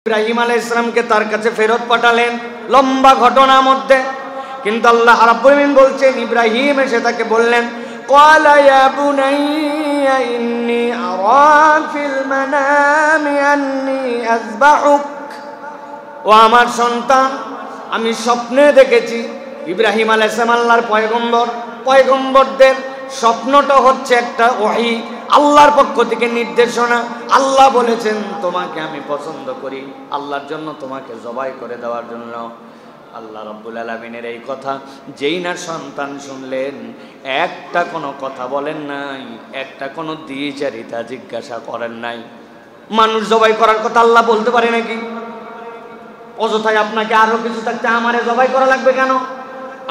ইব্রাহিম আলাইহিস সালামকে তার কাছে ফেরত পাঠালেন লম্বা ঘটনার মধ্যে। কিন্তু আল্লাহ রাব্বুল আলামিন বলছেন, ইব্রাহিম এসে তাকে বললেন, ক্বালা ইয়া বুনাইয়া ইন্নী আরা ফিল মানামি আন্নী আযবাহুক। ও আমার সন্তান, আমি স্বপ্নে দেখেছি। ইব্রাহিম আলাইহিস সালাম আল্লাহর পয়গম্বর, পয়গম্বরদের স্বপ্নটা হচ্ছে একটা ওহী, আল্লাহর পক্ষ থেকে নির্দেশনা। আল্লাহ বলেছেন তোমাকে আমি পছন্দ করি, আল্লাহর জন্য তোমাকে জবাই করে দেওয়ার জন্য। আল্লাহ রাব্বুল আলামিনের এই কথা যেই না সন্তান শুনলেন, একটা কোনো কথা বলেন নাই, একটা কোনো দ্বিচারিতা জিজ্ঞাসা করেন নাই। মানুষ জবাই করার কথা আল্লাহ বলতে পারে নাকি? অযথায় আপনাকে আরো কিছু থাকতে আমারে জবাই করা লাগবে কেন?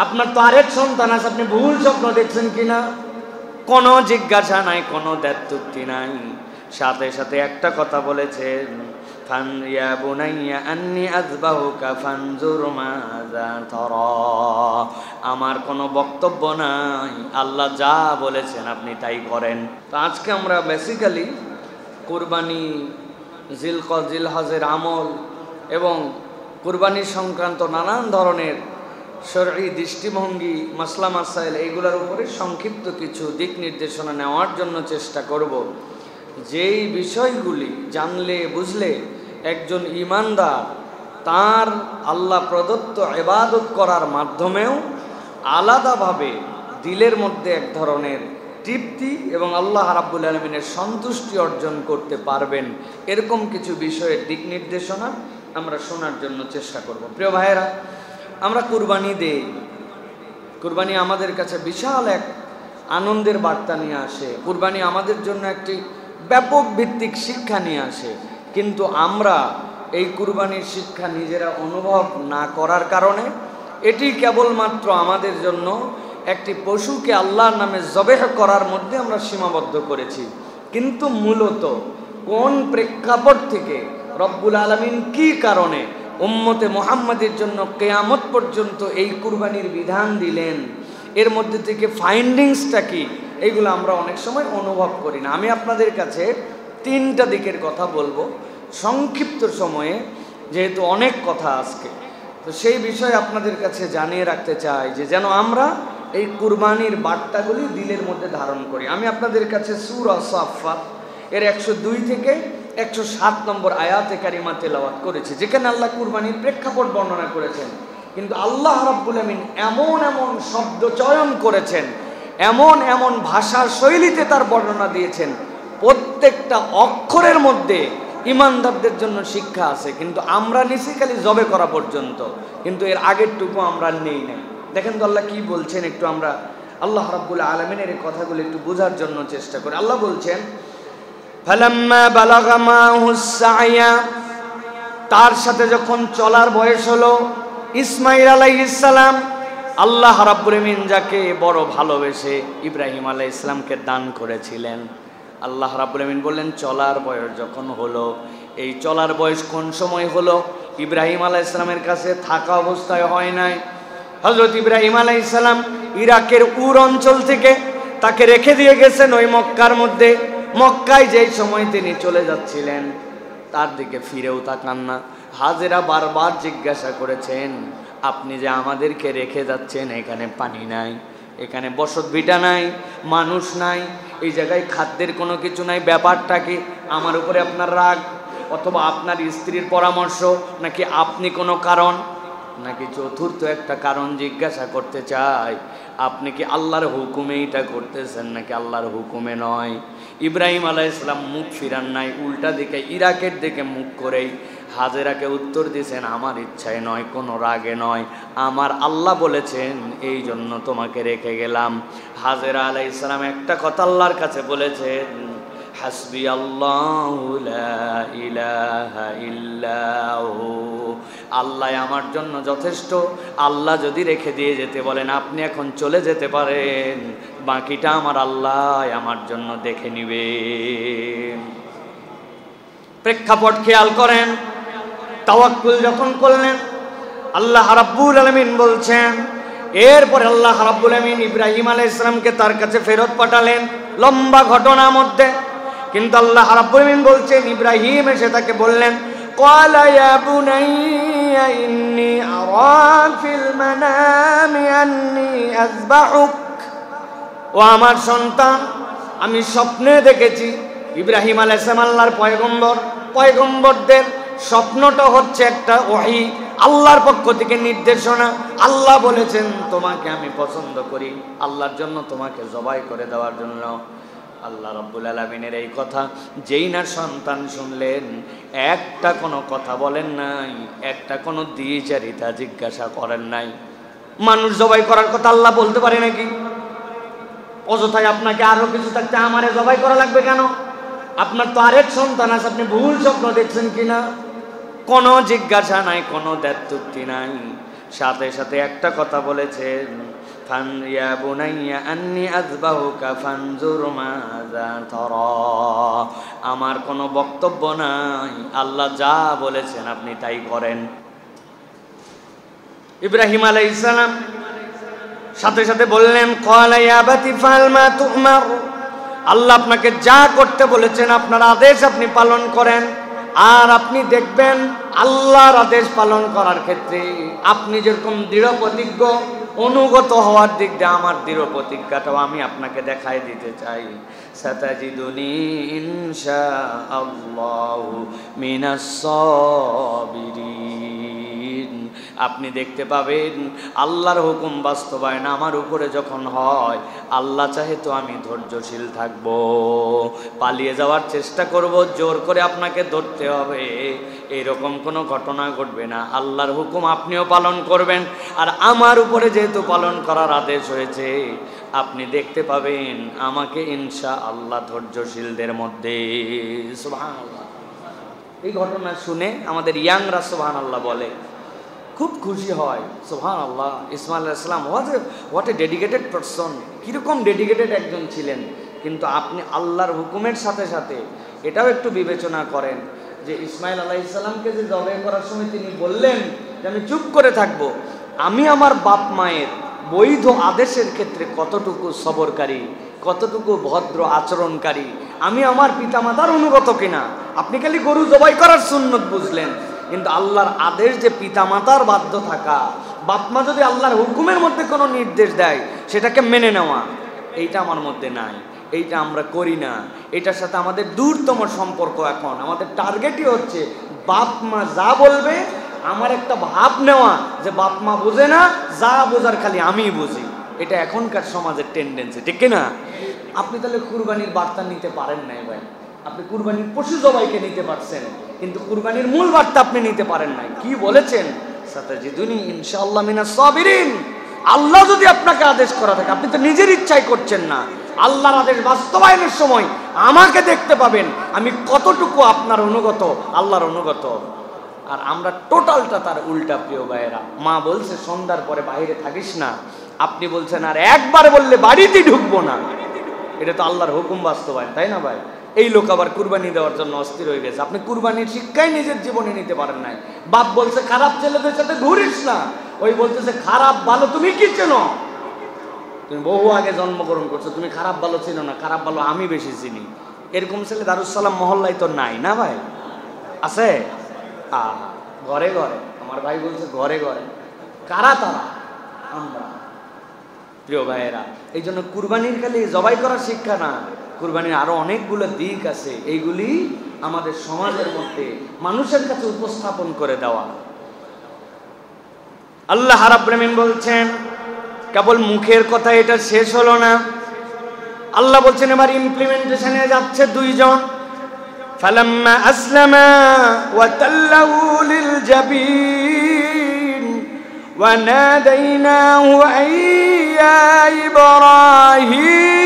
আপনার তো আরেক সন্তান আছে, আপনি ভুল স্বপ্ন দেখছেন কিনা? কোনো জিজ্ঞাসা নাই, কোনো দ্ব্যর্থুক্তি নাই। সাথে সাথে একটা কথা বলেছেন, ফান ইয়া বুনাইয়া আন্নী আযবাহুকা ফানজুর মাযা তারা। আমার কোনো বক্তব্য নাই, আল্লাহ যা বলেছেন আপনি তাই করেন। তো আজকে আমরা বেসিক্যালি কুরবানি, জিলহজের আমল এবং কুরবানি সংক্রান্ত নানান ধরনের শরঈ দৃষ্টিভঙ্গি, মাসলা মাসাইল, এইগুলোর উপরে সংক্ষিপ্ত কিছু দিক নির্দেশনা নেওয়ার জন্য চেষ্টা করব। যেই বিষয়গুলি জানলে বুঝলে একজন ঈমানদার তার আল্লাহ প্রদত্ত ইবাদত করার মাধ্যমেও আলাদাভাবে দিলের মধ্যে এক ধরনের তৃপ্তি এবং আল্লাহ রাব্বুল আলামিনের সন্তুষ্টি অর্জন করতে পারবেন, এরকম কিছু বিষয়ের দিক নির্দেশনা আমরা শোনার জন্য চেষ্টা করব। প্রিয় ভাইয়েরা, আমরা কুরবানি দেই। কুরবানি আমাদের কাছে বিশাল এক আনন্দের বার্তা নিয়ে আসে। কুরবানি আমাদের জন্য একটি ব্যাপক ভিত্তিক শিক্ষা নিয়ে আসে। কিন্তু আমরা এই কুরবানির শিক্ষা নিজেরা অনুভব না করার কারণে এটি কেবলমাত্র আমাদের জন্য একটি পশুকে আল্লাহর নামে জবেহ করার মধ্যে আমরা সীমাবদ্ধ করেছি। কিন্তু মূলত কোন প্রেক্ষাপট থেকে রব্বুল আলামিন কি কারণে উম্মতে মুহাম্মাদের জন্য কিয়ামত পর্যন্ত এই কুরবানির বিধান দিলেন, এর মধ্যে থেকে ফাইন্ডিংসটা কি, এইগুলো আমরা অনেক সময় অনুভব করি না। আমি আপনাদের কাছে তিনটা দিকের কথা বলবো সংক্ষিপ্ত সময়ে, যেহেতু অনেক কথা আজকে। তো সেই বিষয়ে আপনাদের কাছে জানিয়ে রাখতে চাই যে যেন আমরা এই কুরবানির বার্তাগুলি দিলের মধ্যে ধারণ করি। আমি আপনাদের কাছে সূরা সাফফাত এর 102 থেকে 107 নম্বর আয়াতে কারিমা তেলাওয়াত করেছি, যেখানে আল্লাহ কুরবানির প্রেক্ষাপট বর্ণনা করেছেন। কিন্তু আল্লাহ রাব্বুল আমিন এমন এমন শব্দ চয়ন করেছেন, এমন এমন ভাষার শৈলীতে তার বর্ণনা দিয়েছেন, প্রত্যেকটা অক্ষরের মধ্যে ঈমানদারদের জন্য শিক্ষা আছে। কিন্তু আমরা নিছি খালি জবে করা পর্যন্ত, কিন্তু এর আগেরটুকু আমরা নেই না। দেখেন তো আল্লাহ কি বলছেন, একটু আমরা আল্লাহ রাব্বুল আলামিনের এই কথাগুলো একটু বোঝার জন্য চেষ্টা করি। আল্লাহ বলছেন, ফালাম্মা বালাগা মাহুস সায়া, তার সাথে যখন চলার বয়স হলো ইসমাঈল আলাইহিস সালাম, আল্লাহ রাব্বুল আমিন যাকে বড় ভালোবেসে ইব্রাহিম আলাইহিস সালামকে দান করেছিলেন, আল্লাহ রাব্বুল আমিন বললেন চলার বয়স যখন হলো, এই চলার বয়স কোন সময় হলো? ইব্রাহিম আলাইহিস সালামের কাছে থাকা অবস্থায় হয় নাই। হযরত ইব্রাহিম আলাইহিস সালাম ইরাকের উর অঞ্চল থেকে তাকে রেখে দিয়ে গেছেন ওই মক্কার মধ্যে। মক্কায় যেই সময় তিনি চলে যাচ্ছিলেন তার দিকে ফিরেও তাকান না। হাজেরা বারবার জিজ্ঞাসা করেছেন, আপনি যে আমাদেরকে রেখে যাচ্ছেন, এখানে পানি নাই, এখানে বসত ভিটা নাই, মানুষ নাই, এই জায়গায় খাদ্যের কোনো কিছু নাই, ব্যাপারটা কি? আমার উপরে আপনার রাগ, অথবা আপনার স্ত্রীর পরামর্শ, নাকি আপনি কোনো কারণ, নাকি চতুর্থ একটা কারণ জিজ্ঞাসা করতে চাই, আপনি কি আল্লাহর হুকুমে এটা করতেছেন নাকি আল্লাহর হুকুমে নয়? ইব্রাহিম আলাইহিস সালাম মুখ ফিরান নাই, উল্টা দিকে ইরাকের দিকে মুখ করেই হাজেরাকে উত্তর দিয়েছেন, আমার ইচ্ছায় নয়, কোনো রাগে নয়, আমার আল্লাহ বলেছেন এই জন্য তোমাকে রেখে গেলাম। হাজেরা আলাইহিস সালাম একটা কথা আল্লাহর কাছে বলেছেন, হাসবি আল্লাহু লা ইলাহা ইল্লাহু, আল্লাহ আমার জন্য যথেষ্ট। আল্লাহ যদি রেখে দিয়ে যেতে বলেন আপনি এখন চলে যেতে পারেন, বাকিটা আমার আল্লাহ আমার জন্য দেখে নিবে। প্রেক্ষাপট খেয়াল করেন। তাওয়াক্কুল যখন করলেন, আল্লাহ রাব্বুল আলামিন বলছেন, এরপর আল্লাহ রাব্বুল আমিন ইব্রাহিম আলাইহিস সালামকে তার কাছে ফেরত পাঠালেন লম্বা ঘটনার মধ্যে। কিন্তু আল্লাহ রাব্বুল আমিন বলছেন, ইব্রাহিম এসে তাকে বললেন, قال يا بني إني أرى في المنام أني أذبحك ও আমার সন্তান আমি স্বপ্নে দেখেছি ইব্রাহিম আলাইহিস সালাম আল্লাহর পয়গম্বরদের স্বপ্নটা হচ্ছে একটা ওহী আল্লাহর পক্ষ থেকে নির্দেশনা আল্লাহ বলেছেন তোমাকে আমি পছন্দ করি আল্লাহর জন্য তোমাকে জবাই করে দেওয়ার জন্য আল্লাহ রাব্বুল আলামিনের এই কথা যেই না সন্তান শুনলেন একটা কোনো কথা বলেন নাই একটা কোনো দ্বিচারিতা জিজ্ঞাসা করেন নাই মানুষ জবাই করার কথা আল্লাহ বলতে পারে নাকি অযথায় আপনাকে আরো কিছু থাকতে আমারে জবাই করা লাগবে কেন আপনার তো আরেক সন্তান আছে আপনি ভুল স্বপ্ন দেখছেন কিনা কোনো জিজ্ঞাসা নাই কোনো দ্ব্যর্থুক্তি নাই সাথে সাথে একটা কথা বলেছেন ফান ইয়া বুনাইয়া আন্নী আযবাহুকা ফানজুর মাযা তারা আমার কোনো বক্তব্য নাই আল্লাহ যা বলেছেন আপনি তাই করেন ইব্রাহিম আলাইহিস সালাম সাথে সাথে বললেন ক্বালা ইয়া আবাতি ফাল মা তুমার আল্লাহ আপনাকে যা করতে বলেছেন আপনার আদেশ আপনি পালন করেন আর আপনি দেখবেন আল্লাহর আদেশ পালন করার ক্ষেত্রে আপনি যেরকম দৃঢ় প্রতিজ্ঞ অনুগত হওয়ার দিক দিয়ে আমার দৃঢ় প্রতিজ্ঞাটাও আমি আপনাকে দেখাই দিতে চাই সাতাজিদুনি ইনশাআল্লাহু মিনাস সাবিরিন আপনি দেখতে পাবেন আল্লাহর হুকুম বাস্তবায়ন আমার উপরে যখন হয় আল্লাহ চাহে তো আমি ধৈর্যশীল থাকব পালিয়ে যাওয়ার চেষ্টা করব জোর করে আপনাকে ধরতে হবে এরকম কোনো ঘটনা ঘটবে না আল্লাহর হুকুম আপনিও পালন করবেন আর আমার উপরে যেহেতু পালন করার আদেশ হয়েছে আপনি দেখতে পাবেন আমাকে ইনশাআল্লাহ ধৈর্যশীলদের মধ্যে সুবহানাল্লাহ এই ঘটনা শুনে আমাদের ইয়াংরা সুবহানাল্লাহ বলে খুব খুশি হয় সুবহানাল্লাহ ইসমাঈল আলাইহিস সালাম হোয়াট এ ডেডিকেটেড পারসন কিরকম ডেডিকেটেড একজন ছিলেন কিন্তু আপনি আল্লাহর হুকুমের সাথে সাথে এটাও একটু বিবেচনা করেন যে ইসমাঈল আলাইহিস সালামকে যে জবাই করার সময় তিনি বললেন যে আমি চুপ করে থাকব আমি আমার বাপ মায়ের বৈধ আদেশের ক্ষেত্রে কতটুকু সবরকারী কতটুকু ভদ্র আচরণকারী আমি আমার পিতামাতার অনুগত কিনা আপনি খালি গরু জবাই করার সুন্নত বুঝলেন কিন্তু আল্লাহর আদেশ যে পিতামাতার বাধ্য থাকা বাপমা যদি আল্লাহর হুকুমের মধ্যে কোনো নির্দেশ দেয় সেটাকে মেনে নেওয়া এইটা আমার মধ্যে নাই এইটা আমরা করি না এটার সাথে আমাদের দূরতম সম্পর্ক এখন আমাদের টার্গেটই হচ্ছে বাপমা যা বলবে আমার একটা ভাব নেওয়া যে বাপমা বুঝে না যা বোঝার খালি আমিই বুঝি এটা এখনকার সমাজের টেন্ডেন্সি ঠিক না আপনি তাহলে কুরবানির বার্তা নিতে পারেন নাই ভাই আপনি কুরবানির পশু জবাইকে নিতে পারছেন কিন্তু কুরবানির মূল বার্তা আপনি নিতে পারেন নাই কি বলেছেন সাতাজিদুনি ইনশাআল্লাহ মিনাস সাবিরিন আল্লাহ যদি আপনাকে আদেশ করা থাকে আপনি তো নিজের ইচ্ছাই করছেন না আল্লাহর আদেশ বাস্তবায়নের সময় আমাকে দেখতে পাবেন আমি কতটুকু আপনার অনুগত আল্লাহর অনুগত আর আমরা টোটালটা তার উল্টা প্রিয় ভাইয়েরা মা বলছে সন্ধ্যার পরে বাইরে থাকিস না আপনি বলছেন আর একবার বললে বাড়িতেই ঢুকবো না এটা তো আল্লাহর হুকুম বাস্তবায়ন তাই না ভাই এই লোক আবার কুরবানি দেওয়ার জন্য অস্থির হয়ে গেছে আপনি কুরবানির শিক্ষাই নিজের জীবনে নিতে পারেন নাই বাপ বলছে খারাপ ছেলেদের সাথে ঘুরিস না ওই বলতেছে খারাপ ভালো তুমি কি চেনো তুমি বহু আগে জন্মগ্রহণ করছো তুমি খারাপ ভালো চিনো না খারাপ ভালো আমি বেশি চিনি এরকম ছেলে দারুস সালাম মহল্লায় তো নাই না ভাই আছে ঘরে ঘরে আমার ভাই বলছে ঘরে ঘরে কারা তারা আমরা প্রিয় ভাইয়েরা এই জন্য কুরবানির খালি জবাই করার শিক্ষা না কুরবানির আরো অনেকগুলো দিক আছে এইগুলি আমাদের সমাজের মধ্যে মানুষের কাছে উপস্থাপন করে দেওয়া আল্লাহ রাব্বুল আমিন বলছেন কেবল মুখের কথা এটা শেষ হলো না আল্লাহ বলছেন এবার ইমপ্লিমেন্টেশনে যাচ্ছে দুইজন ফালাম্মা আসলামা ওয়া তাল্লাহু লিল জাবিন ওয়া নাদাইনাহু আইয়া ইব্রাহিম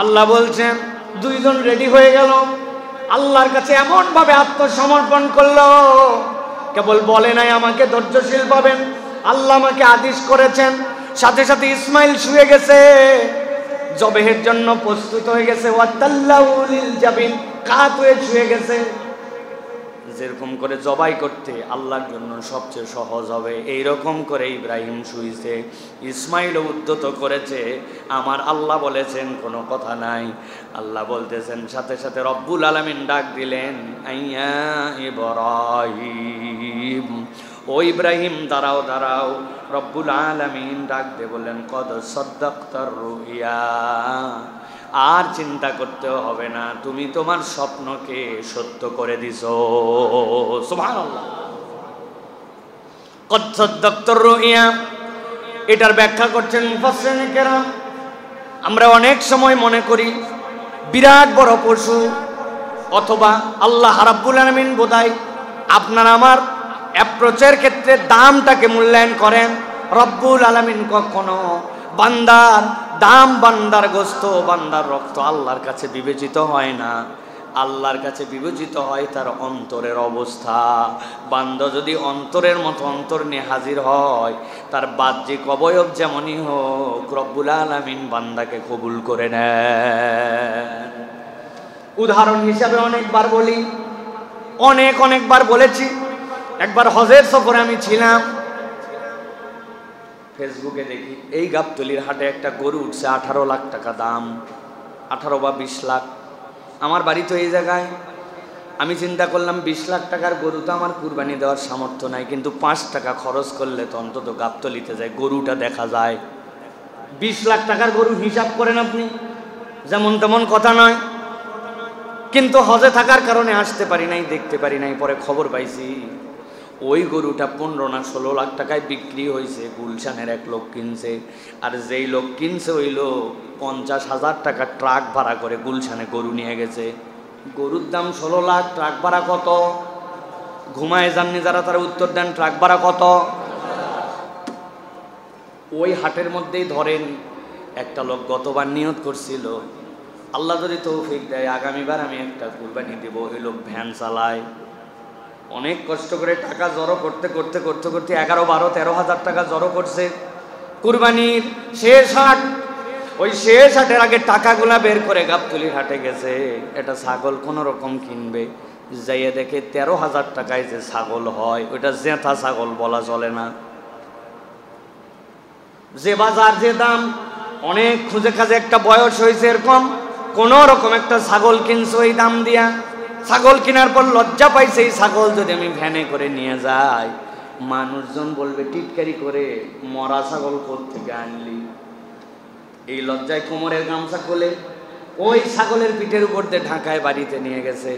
আল্লাহ বলছেন দুইজন রেডি হয়ে গেল আল্লাহর কাছে এমন ভাবে আত্মসমর্পণ করলো কেবল বলে নাই আমাকে ধৈর্যশীল পাবেন আল্লাহ আমাকে আদেশ করেছেন সাথে সাথে ইসমাইল শুয়ে গেছে জবেহের জন্য প্রস্তুত হয়ে গেছে ওয়াতাল্লাহু লিল জাবিন কাত হয়ে শুয়ে গেছে যেরকম করে জবাই করতে আল্লাহর জন্য সবচেয়ে সহজ হবে, এইরকম করে ইব্রাহিম শুইছে। ইসমাইল উদ্যত করেছে, আমার আল্লাহ বলেছেন কোনো কথা নাই। আল্লাহ বলতেছেন, সাথে সাথে রব্বুল আলামিন ডাক দিলেন, আইয়া ইব্রাহিম, ও ইব্রাহিম দাঁড়াও দাঁড়াও। রব্বুল আলামিন ডাক দিয়ে বললেন, কদ সাদ্দাকতার রুইয়া, আর চিন্তা করতেও হবে না, তুমি তোমার স্বপ্নকে সত্য করে দিছো। সুবহানাল্লাহ। কদ সাদ্দাকতার রুইয়া, এটার ব্যাখ্যা করছেন মুফাসসিরিনে কেরাম। আমরা অনেক সময় মনে করি বিরাট বড় পশু অথবা আল্লাহ রাব্বুল আলামিন বোধহয় আপনার আমার অ্যাপ্রোচের ক্ষেত্রে দামটাকে মূল্যায়ন করেন। রব্বুল আলামিন কখনো বান্দার দাম, বান্দার গোস্ত, বান্দার রক্ত আল্লাহর কাছে বিবেচিত হয় না। আল্লাহর কাছে বিবেচিত হয় তার অন্তরের অবস্থা। বান্দা যদি অন্তরের মতো অন্তর নিয়ে হাজির হয়, তার বাহ্যিক অবয়ব যেমনই হোক, রব্বুল আলামিন বান্দাকে কবুল করে নেন। উদাহরণ হিসাবে অনেকবার বলি, অনেকবার বলেছি। একবার হজের সফরে আমি ছিলাম, ফেসবুকে দেখি এই গাবতলির হাটে একটা গরু উঠছে 18 লাখ টাকা দাম, 18 বা 20 লাখ। আমার বাড়ি তো এই জায়গায়। আমি চিন্তা করলাম 20 লাখ টাকার গরু তো আমার কুরবানি দেওয়ার সামর্থ্য নাই, কিন্তু 5 টাকা খরচ করলে তো অন্তত গাবতলিতে যায় গরুটা দেখা যায়। 20 লাখ টাকার গরু হিসাব করেন আপনি, যেমন তেমন কথা নয়। কিন্তু হজে থাকার কারণে আসতে পারি নাই, দেখতে পারি নাই। পরে খবর পাইছি ওই গরুটা 15 না 16 লাখ টাকায় বিক্রি হয়েছে। গুলশানের এক লোক কিনছে, আর যেই লোক কিনছে ওই লোক 50,000 টাকা ট্রাক ভাড়া করে গুলশানে গরু নিয়ে গেছে। গরুর দাম 16 লাখ, ট্রাক ভাড়া কত? ঘুমায় যাননি যারা, তারা উত্তর দেন, ট্রাক ভাড়া কত? ওই হাটের মধ্যেই ধরেন একটা লোক গতবার নিয়ত করছিল, আল্লাহ যদি তৌফিক দেয় আগামীবার আমি একটা কুরবানি দেব। ওই লোক ভ্যান চালায়, অনেক কষ্ট করে টাকা জড়ো করতে 11, 12, 13 হাজার টাকা জড়ো করছে। কুরবানির শেষ হাট, ওই শেষ হাটের আগে টাকাগুলা বের করে গাবতলির হাটে গেছে। এটা ছাগল কোন রকম কিনবে, যাইয়ে দেখে 13,000 টাকায় যে ছাগল হয় ওইটা জেঁথা ছাগল বলা চলে না। যে বাজার যে দাম, অনেক খুঁজে খাজে একটা বয়স হয়েছে এরকম কোন রকম একটা ছাগল কিনছে ওই দাম দিয়া। ছাগল কেনার পর লজ্জা পাইছে, এই ছাগল যদি আমি ভ্যানে করে নিয়ে যাই মানুষজন বলবে টিটকারি করে, মরা ছাগল কোত্থেকে আনলি। এই লজ্জায় কোমরের গামছা খুলে ওই ছাগলের পিঠের উপর দিয়ে ঢাকায় বাড়িতে নিয়ে গেছে।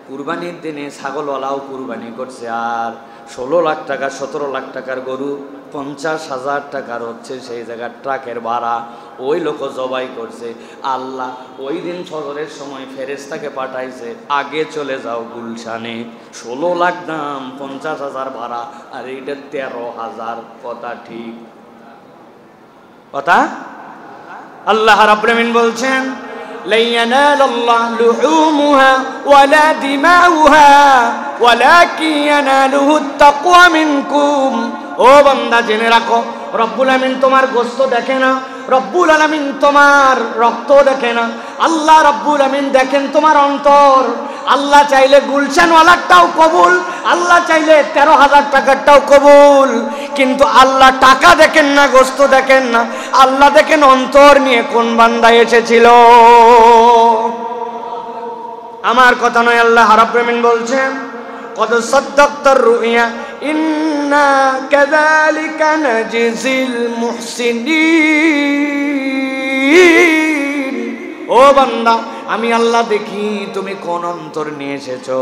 কুরবানির দিনে ছাগলওয়ালাও কুরবানি করছে, আর 16 লাখ টাকা 17 লাখ টাকার গরু 50,000 টাকার হচ্ছে সেই জায়গার ট্রাকের ভাড়া। ওই লোক জবাই করছে। আল্লাহ ওই দিন ফজরের সময় ফেরেশতাকে পাঠাইছে, আগে চলে যাও গুলশানে, 16 লাখ দাম, 50,000 ভাড়া, আর এইটা 13,000। কথা ঠিক? কথা? আল্লাহ রাব্বুল আমিন বলছেন, লা ইয়ানালাল্লাহু লুহুমুহা ওয়ালা দিমাউহা ওয়ালাকিন ইয়ানালুহুত তাকওয়া মিনকুম। ও বান্দা জেনে রাখো, রব্বুল আমিন তোমার গোশত দেখে না, রব্বুল আলামিন তোমার রক্ত দেখে না, আল্লাহ রব্বুল আমিন দেখেন তোমার অন্তর। আল্লাহ চাইলে গুলশানওয়ালারটাও কবুল, আল্লাহ চাইলে 13,000 টাকারটাও কবুল, কিন্তু আল্লাহ টাকা দেখেন না, গোশত দেখেন না, আল্লাহ দেখেন অন্তর নিয়ে কোন বান্দা এসেছিল। আমার কথা নয়, আল্লাহ রাব্বুল আমিন বলছেন, কদ সাদ্দাকতার রুইয়া ইন্না কাযালিকা নাজিজিল মুহসিনিন। ও বান্দা, আমি আল্লাহ দেখি তুমি কোন অন্তর নিয়ে এসেছো।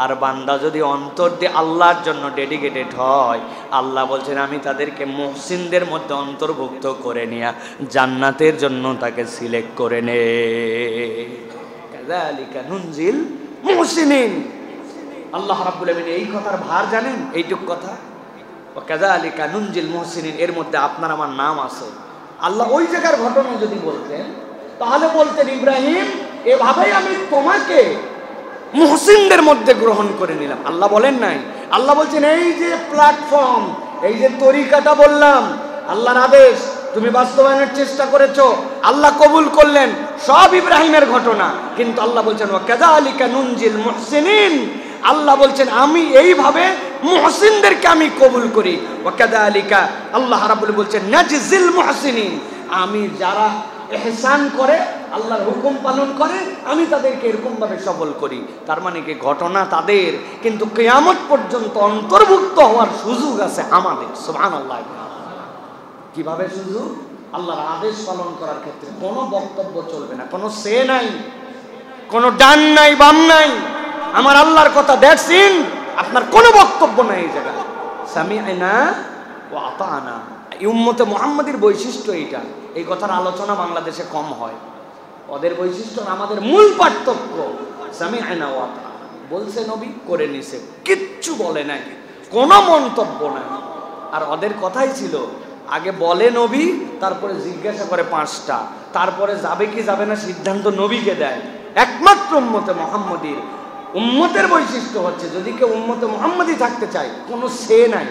আর বান্দা যদি অন্তর দিয়ে আল্লাহর জন্য ডেডিকেটেড হয়, আল্লাহ বলছেন আমি তাদেরকে মুহসিনদের মধ্যে অন্তর্ভুক্ত করে নিয়ে জান্নাতের জন্য তাকে সিলেক্ট করে নে। কাযালিকা নুনজিল মুহসিনিন। আল্লাহ রাব্বুল আমিন এই কথার ভার জানেন, এইটুক কথা, ও কাযালিকা নুনজিল মুহসিনিন, এর মধ্যে আপনার আমার নাম আছে। আল্লাহ ওই জায়গার ঘটনা যদি বলতেন তাহলে বলতেন, ইব্রাহিম এভাবেই আমি তোমাকে মুহসিনদের মধ্যে গ্রহণ করে নিলাম। আল্লাহ বলেন নাই, আল্লাহ বলছেন এই যে প্ল্যাটফর্ম, এই যে তরিকাটা বললাম, আল্লাহর আদেশ তুমি বাস্তবায়নের চেষ্টা করেছো, আল্লাহ কবুল করলেন, সব ইব্রাহিমের ঘটনা। কিন্তু আল্লাহ বলছেন ওয়া কাযালিকা নুনজিল মুহসিনিন, আল্লাহ বলছেন আমি এইভাবে মুহসিনদেরকে আমি কবুল করি। ওয়া কাযালিকা আল্লাহ রাব্বুল বলছেন নাজিল মুহসিনিন, আমি যারা ইহসান করে আল্লাহর হুকুম পালন করে আমি তাদেরকে এরকম ভাবে সফল করি। তার মানে কি ঘটনা তাদের, কিন্তু কিয়ামত পর্যন্ত অন্তর্ভুক্ত হওয়ার সুযোগ আছে আমাদের। সুবহানাল্লাহ। কিভাবে সুযোগ? আল্লাহর আদেশ পালন করার ক্ষেত্রে কোনো বক্তব্য চলবে না, কোনো সে নাই, কোনো ডান নাই বাম নাই, আমার আল্লাহর কথা দেখছেন, আপনার কোনো বক্তব্য নাই এই জায়গায়। সামি'না ওয়া আতা'না, এই উম্মতে মুহাম্মাদির বৈশিষ্ট্য এইটা। এই কথার আলোচনা বাংলাদেশে কম হয়। ওদের বৈশিষ্ট্য আমাদের মূল পার্থক্য। সামি'না ওয়া আতা'না বলছে নবী, করে নিছে, কিচ্ছু বলে নাই, কোনো মন্তব্য নাই। আর ওদের কথাই ছিল আগে বলে নবী, তারপরে জিজ্ঞাসা করে 5টা, তারপরে যাবে কি যাবে না সিদ্ধান্ত নবীকে দেয়। একমাত্র উম্মতে মুহাম্মাদির উম্মতের বৈশিষ্ট্য হচ্ছে যদি কেউ উম্মতে মুহাম্মাদি থাকতে চায় কোনো সে নাই।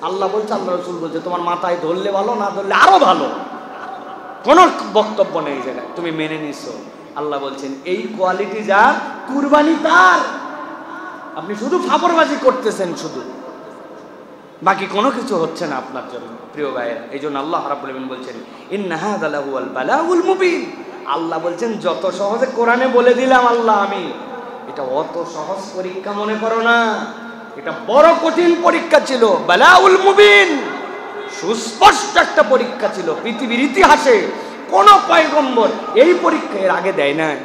আল্লাহ বলছে, আল্লাহ রাসূল বলছে, তোমার মাথায় ধরলে ভালো, না ধরলে আরো ভালো, কোনো বক্তব্য নেই জায়গায়, তুমি মেনে নিছো। আল্লাহ বলছেন এই কোয়ালিটি যার, কুরবানি তার। আপনি শুধু ফাপড়বাজি করতেছেন, শুধু বাকি কোনো কিছু হচ্ছে না আপনার জন্য। প্রিয় ভাইয়েরা, এই জন্য আল্লাহ রাব্বুল আলামিন বলছেন ইন্না হাযা লাহুয়াল বালাউল মুবিন। আল্লাহ বলছেন যত সহজে কোরআনে বলে দিলাম আল্লাহ আমি, এটা অত সহজ পরীক্ষা মনে করো না, এটা বড় কঠিন পরীক্ষা ছিল। বালাউল মুবিন, সুস্পষ্ট একটা পরীক্ষা ছিল। পৃথিবীর ইতিহাসে কোন পয়গম্বর এই পরীক্ষা এর আগে দেয় নাই।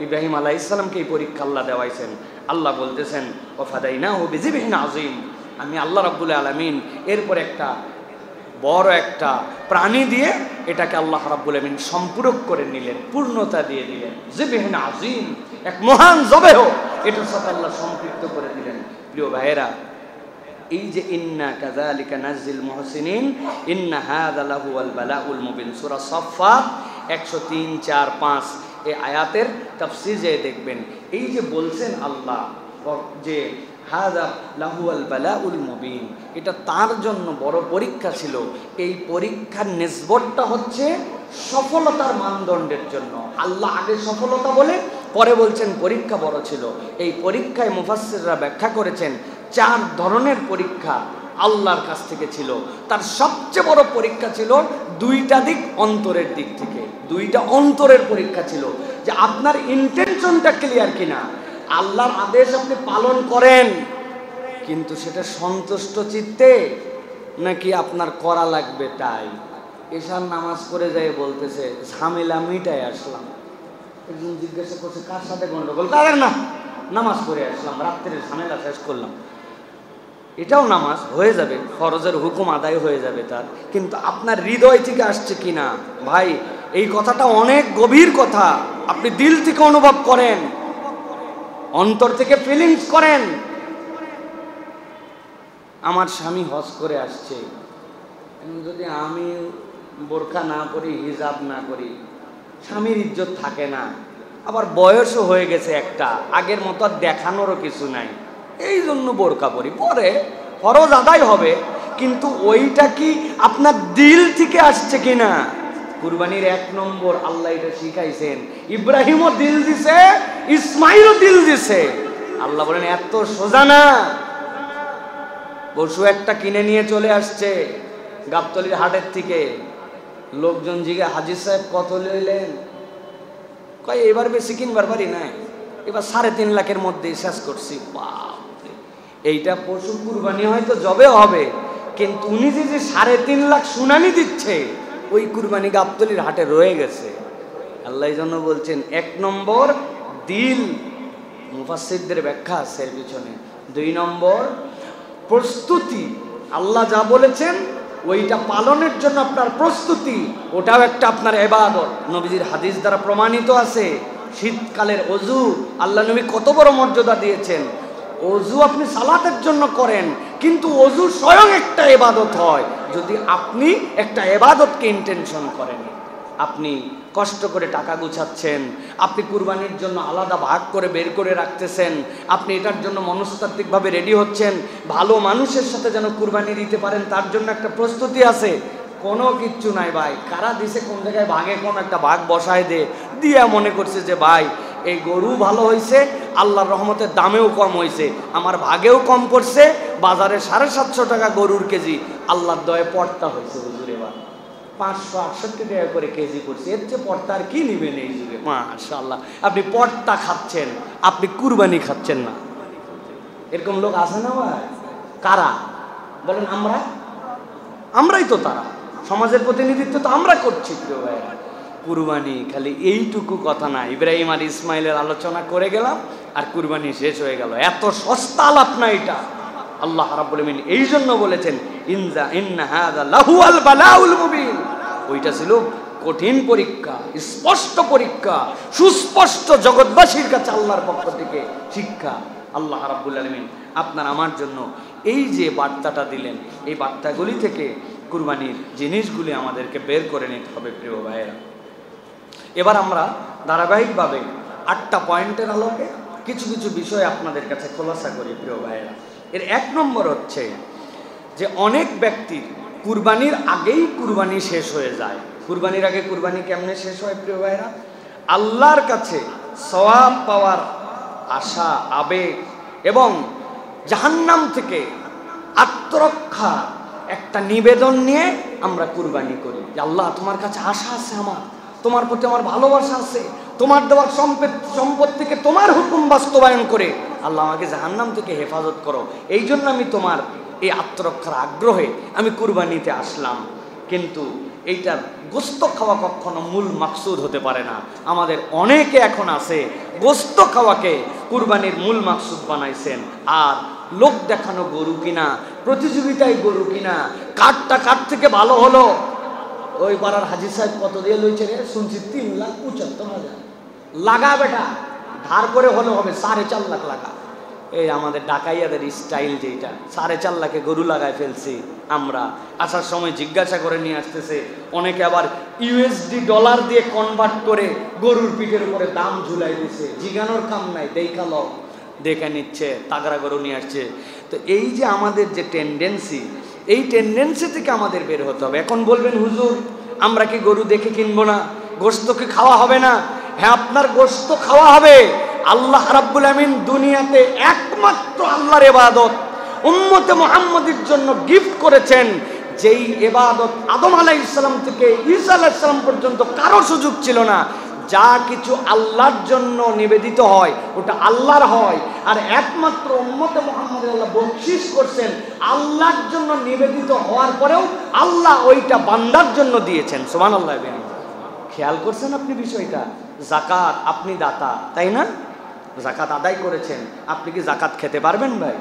ইব্রাহিম আলাইহিস সালামকে এই পরীক্ষা আল্লাহ দেওয়াইছেন। আল্লাহ বলতেছেন ওয়া ফাদাইনাহু বিযিবহিন আযীম, আমি আল্লাহ রাব্বুল আলামিন এরপর একটা বড় একটা প্রাণী দিয়ে এটাকে আল্লাহ রাব্বুল আলামিন সম্পূরক করে নিলেন, পূর্ণতা দিয়ে দিলেন। জিবহিন আযীম, এক মহান জবেহ, এটার সাথে আল্লাহ সম্পৃক্ত করে দিলেন। প্রিয় ভাইয়েরা, এই যে ইন্না কাযালিকা নাজিল মুহসিনিন ইন্না হাযা লাহুয়াল বালাউল মুবিন, সূরা সাফফাত 103, 4, 5 এই আয়াতের তাফসীর যে দেখবেন, এই যে বলছেন আল্লাহ যে হাযা লাহুয়াল বালাউল মুবিন, এটা তার জন্য বড় পরীক্ষা ছিল। এই পরীক্ষার নিসবতটা হচ্ছে সফলতার মানদণ্ডের জন্য। আল্লাহ আগে সফলতা বলে পরে বলছেন পরীক্ষা বড় ছিল। এই পরীক্ষায় মুফাসসিররা ব্যাখ্যা করেছেন 4 ধরনের পরীক্ষা আল্লাহর কাছ থেকে ছিল। তার সবচেয়ে বড় পরীক্ষা ছিল 2টা দিক, অন্তরের দিক থেকে 2টা অন্তরের পরীক্ষা ছিল, যে আপনার ইন্টেনশনটা ক্লিয়ার কিনা। আল্লাহর আদেশ আপনি পালন করেন, কিন্তু সেটা সন্তুষ্ট চিত্তে নাকি আপনার করা লাগবে তাই। এশার নামাজ করে যায় বলতেছে ঝামেলা মিটাই আসলাম। একজন জিজ্ঞাসা করছে কার সাথে গন্ডগোল? কারণ না, নামাজ পড়ে আসলাম, রাত্রের ঝামেলা শেষ করলাম। এটাও নামাজ হয়ে যাবে, ফরজের হুকুম আদায় হয়ে যাবে তার, কিন্তু আপনার হৃদয় থেকে আসছে কিনা। ভাই, এই কথাটা অনেক গভীর কথা, আপনি দিল থেকে অনুভব করেন, অন্তর থেকে ফিলিংস করেন। আমার স্বামী হজ করে আসছে, যদি আমি বোরকা না করি, হিজাব না করি, স্বামীর ইজ্জত থাকে না। আবার বয়সও হয়ে গেছে একটা, আগের মতো আর দেখানোরও কিছু নাই, এই জন্য বোরকা পরি। পরে ফরজ আদায় হবে, কিন্তু ওইটা কি আপনার দিল থেকে আসছে কিনা। কুরবানির 1 নম্বর আল্লাহ এটা শিখাইছেন। ইব্রাহিমও দিল দিছে, ইসমাইলও দিল দিছে। আল্লাহ বলেন এত সোজা না। পশু একটা কিনে নিয়ে চলে আসছে গাবতলির হাটের থেকে। লোকজন জিজ্ঞাসা, হাজির সাহেব কত লইলেন? কয় এবার বেশি কিনবার পারি নাই, এবার 3.5 লাখের মধ্যেই শেষ করছি। বাপরে, এইটা পশু কুরবানি হয়তো জবে হবে, কিন্তু উনি যে 3.5 লাখ শুনানি দিচ্ছে, ওই কুরবানি গাবতলির হাটে রয়ে গেছে। আল্লাহ এই জন্য বলছেন 1 নম্বর দিল, মুফাসসিরদের ব্যাখ্যা আছে এর পিছনে। 2 নম্বর প্রস্তুতি, আল্লাহ যা বলেছেন ওইটা পালনের জন্য আপনার প্রস্তুতি, ওটাও একটা আপনার ইবাদত। নবীজির হাদিস দ্বারা প্রমাণিত আছে, শীতকালের ওযু আল্লাহ নবী কত বড় মর্যাদা দিয়েছেন। ওযু আপনি সালাতের জন্য করেন, কিন্তু ওযু স্বয়ং একটা ইবাদত হয় যদি আপনি একটা ইবাদতকে ইন্টেনশন করেন। আপনি কষ্ট করে টাকা গুছাচ্ছেন, আপনি কুরবানির জন্য আলাদা ভাগ করে বের করে রাখতেছেন, আপনি এটার জন্য মনস্তাত্ত্বিকভাবে রেডি হচ্ছেন, ভালো মানুষের সাথে যেন কুরবানি দিতে পারেন, তার জন্য একটা প্রস্তুতি আছে। কোনো কিচ্ছু নাই ভাই, কারা দিছে কোন জায়গায় ভাগে কোন একটা ভাগ বসায় দিয়া মনে করছে যে ভাই এই গরু ভালো হয়েছে, আল্লাহর রহমতের দামেও কম হয়েছে, আমার ভাগেও কম পড়ছে, বাজারে 750 টাকা গরুর কেজি, আল্লাহর দয়ে পর্তা হয়েছে হুজুর, এবার 568 টাকা করে কেজি করছে, এর চেয়ে পর্তা আর কি নিবেন এই যুগে। মাশাআল্লাহ, আপনি পর্তা খাচ্ছেন, আপনি কুরবানি খাচ্ছেন না। এরকম লোক আছে না ভাই? কারা বলেন? আমরাই তো তারা, সমাজের প্রতিনিধিত্ব তো আমরা করছি প্রিয় ভাইরা। কুরবানি খালি এইটুকু কথা না, ইব্রাহিম আর ইসমাইলের আলোচনা করে গেলাম আর কুরবানি শেষ হয়ে গেল। এত সস্তা আলাপ না এটা। আল্লাহ রাব্বুল আলামিন এই জন্য বলেছেন ইন্না হাযা লাহুল বালাউল মুবিন। ওইটা ছিল কঠিন পরীক্ষা, স্পষ্ট পরীক্ষা, সুস্পষ্ট জগৎবাসীর কাছে আল্লাহর পক্ষ থেকে শিক্ষা। আল্লাহ রাব্বুল আলামিন আপনার আমার জন্য এই যে বার্তাটা দিলেন, এই বার্তাগুলি থেকে কুরবানির জিনিসগুলি আমাদেরকে বের করে নিতে হবে প্রিয় ভাইয়েরা। এবার আমরা ধারাবাহিকভাবে 8টা পয়েন্টের আলোকে কিছু কিছু বিষয় আপনাদের কাছে খোলাসা করি প্রিয় ভাইয়েরা। এর 1 নম্বর হচ্ছে যে অনেক ব্যক্তির কুরবানির আগেই কুরবানি শেষ হয়ে যায়। কুরবানির আগে কুরবানি কেমনে শেষ হয় প্রিয় ভাইয়েরা? আল্লাহর কাছে সওয়াব পাওয়ার আশা, আবেগ এবং জাহান্নাম থেকে আত্মরক্ষা একটা নিবেদন নিয়ে আমরা কুরবানি করি যে আল্লাহ তোমার কাছে আশা আছে, আমার তোমার প্রতি আমার ভালোবাসা আছে, তোমার দেওয়ার সম্পদ থেকে তোমার হুকুম বাস্তবায়ন করে আল্লাহ আমাকে জাহান্নাম থেকে হেফাজত করো, এই জন্য আমি তোমার এই আত্মরক্ষার আগ্রহে আমি কুরবানিতে আসলাম। কিন্তু এইটার গোস্ত খাওয়া কখনো মূল মাকসুদ হতে পারে না। আমাদের অনেকে এখন আছে গোস্ত খাওয়াকে কুরবানির মূল মাকসুদ বানাইছেন, আর লোক দেখানো গরু কিনা, প্রতিযোগিতায় গরু কিনা, কার থেকে ভালো হলো। ওই পাড়ার হাজি সাহেব কত দিয়ে লইছে রে? শুনছি 3,75,000 লাগা বেটা, ধার করে হলে হবে 4.5 লাখ লাগা। এই আমাদের ডাকাইয়াদের স্টাইল যেটা, 4.5 লাখে গরু লাগায় ফেলছি আমরা। আসার সময় জিজ্ঞাসা করে নিয়ে আসতেছে, অনেকে আবার ইউএসডি ডলার দিয়ে কনভার্ট করে গরুর পিঠের উপরে দাম ঝুলাই দিছে, জিগানোর কাম নাই, দেখালো দেখে নিচ্ছে, তাগড়া গরু নিয়ে আসছে। তো এই যে আমাদের যে টেন্ডেন্সি, এই টেন্ডেন্সি থেকে আমাদের বের হতে হবে। এখন বলবেন হুজুর আমরা কি গরু দেখে কিনবো না, গোশত কি খাওয়া হবে না? হ্যাঁ, আপনার গোশত খাওয়া হবে। আল্লাহ রাব্বুল আমিন দুনিয়াতে একমাত্র আল্লাহর ইবাদত উম্মতে মুহাম্মাদের জন্য গিফট করেছেন, যেই ইবাদত আদম আলাইহিস সালাম থেকে ঈসা আলাইহিস সালাম পর্যন্ত কারো সুযোগ ছিল না। যা কিছু আল্লাহর জন্য নিবেদিত হয় ওটা আল্লাহর হয়, আর একমাত্র উম্মতে মুহাম্মাদের আল্লাহ বকশিশ করছেন আল্লাহর জন্য নিবেদিত হওয়ার পরেও আল্লাহ ওইটা বান্দার জন্য দিয়েছেন। সুবহানাল্লাহ। খেয়াল করছেন আপনি বিষয়টা? যাকাত, আপনি দাতা তাই না? যাকাত আদায় করেছেন, আপনি কি যাকাত খেতে পারবেন ভাই?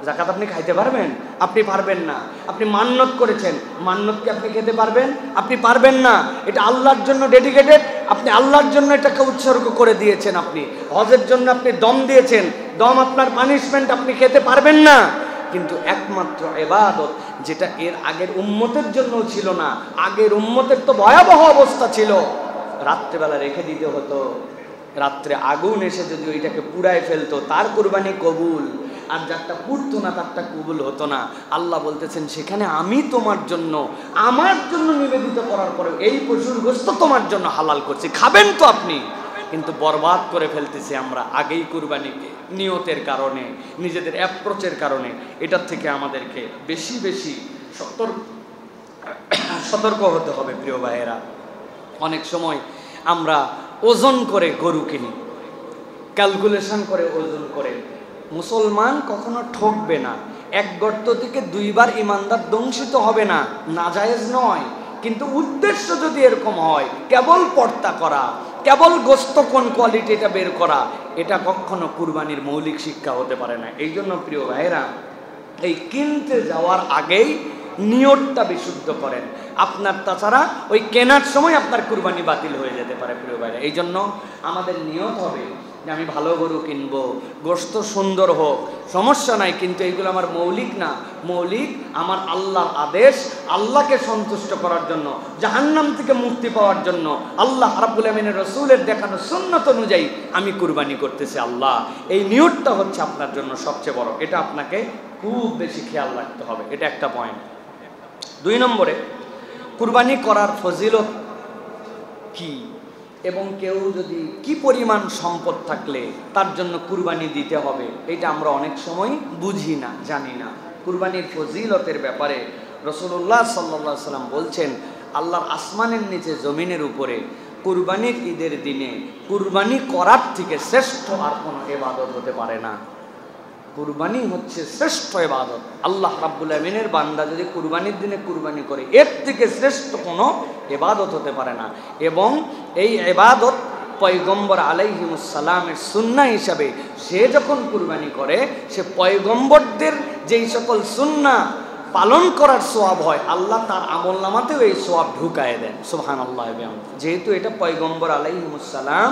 যাকাত আপনি খাইতে পারবেন? আপনি পারবেন না। আপনি মান্নত করেছেন, মান্নত কি আপনি খেতে পারবেন? আপনি পারবেন না। এটা আল্লাহর জন্য ডেডিকেটেড, আপনি আল্লাহর জন্য এটাকে উৎসর্গ করে দিয়েছেন। আপনি হজের জন্য আপনি দম দিয়েছেন, দম আপনার পানিশমেন্ট, আপনি খেতে পারবেন না। কিন্তু একমাত্র ইবাদত যেটা এর আগের উম্মতের জন্য ছিল না, আগের উম্মতের তো ভয়াবহ অবস্থা ছিল, রাত্রেবেলা রেখে দিতে হতো, রাত্রে আগুন এসে যদি ওইটাকে পুড়ায় ফেলতো তার কুরবানি কবুল, আর যারটা পুড়তো না তারটা কবুল হতো না। আল্লাহ বলতেছেন সেখানে আমি তোমার জন্য, আমার জন্য নিবেদিত করার পরে এই পশুর গোশত তোমার জন্য হালাল করছি, খাবেন তো আপনি। কিন্তু বরবাদ করে ফেলতেছি আমরা আগেই কুরবানিকে, নিয়তের কারণে, নিজেদের অ্যাপ্রোচের কারণে। এটার থেকে আমাদেরকে বেশি বেশি সতর্ক হতে হবে প্রিয় ভাইয়েরা। অনেক সময় আমরা ওজন করে গরু কিনি, ক্যালকুলেশন করে ওজন করে। মুসলমান কখনো ঠকবে না, এক গর্ত থেকে 2 বার ইমানদার দংশিত হবে না, নাজায়েজ নয়। কিন্তু উদ্দেশ্য যদি এরকম হয়, কেবল পর্তা করা, কেবল গোস্ত কোন কোয়ালিটি এটা বের করা, এটা কখনো কুরবানির মৌলিক শিক্ষা হতে পারে না। এই জন্য প্রিয় ভাইয়েরা, এই কিনতে যাওয়ার আগেই নিয়তটা বিশুদ্ধ করেন আপনার, তাছাড়া ওই কেনার সময় আপনার কুরবানি বাতিল হয়ে যেতে পারে প্রিয় ভাইরা। এই জন্য আমাদের নিয়ত হবে যে আমি ভালো গরু কিনবো, গোশত সুন্দর হোক, সমস্যা নাই, কিন্তু এইগুলো আমার মৌলিক না। মৌলিক আমার আল্লাহর আদেশ, আল্লাহকে সন্তুষ্ট করার জন্য, জাহান্নাম থেকে মুক্তি পাওয়ার জন্য, আল্লাহ রাব্বুল আমিনের রাসূলের দেখানো সুন্নাত অনুযায়ী আমি কুরবানি করতেছি আল্লাহ। এই নিয়তটা হচ্ছে আপনার জন্য সবচেয়ে বড়, এটা আপনাকে খুব বেশি খেয়াল রাখতে হবে। এটা একটা পয়েন্ট। 2 নম্বরে, কুরবানি করার ফজিলত কি? এবং কেউ যদি কি পরিমাণ সম্পদ থাকলে তার জন্য কুরবানি দিতে হবে, এটা আমরা অনেক সময় বুঝি না, জানি না। কুরবানির ফজিলতের ব্যাপারে রাসূলুল্লাহ সাল্লাল্লাহু আলাইহি সাল্লাম বলছেন, আল্লাহর আসমানের নিচে জমিনের উপরে কুরবানির ঈদের দিনে কুরবানি করার থেকে শ্রেষ্ঠ আর কোনো ইবাদত হতে পারে না। কুরবানি হচ্ছে শ্রেষ্ঠ ইবাদত। আল্লাহ রাব্বুল আমিনের বান্দা যদি কুরবানির দিনে কুরবানি করে, এর থেকে শ্রেষ্ঠ কোনো ইবাদত হতে পারে না। এবং এই ইবাদত পয়গম্বর আলাইহিমুস সালামের সুন্নাহ হিসাবে সে যখন কুরবানি করে, সে পয়গম্বরদের যেই সকল সুন্নাহ পালন করার সওয়াব হয়, আল্লাহ তার আমলনামাতেও এই সওয়াব ঢুকায় দেন। সুবহানাল্লাহ। যেহেতু এটা পয়গম্বর আলাইহিমুস সালাম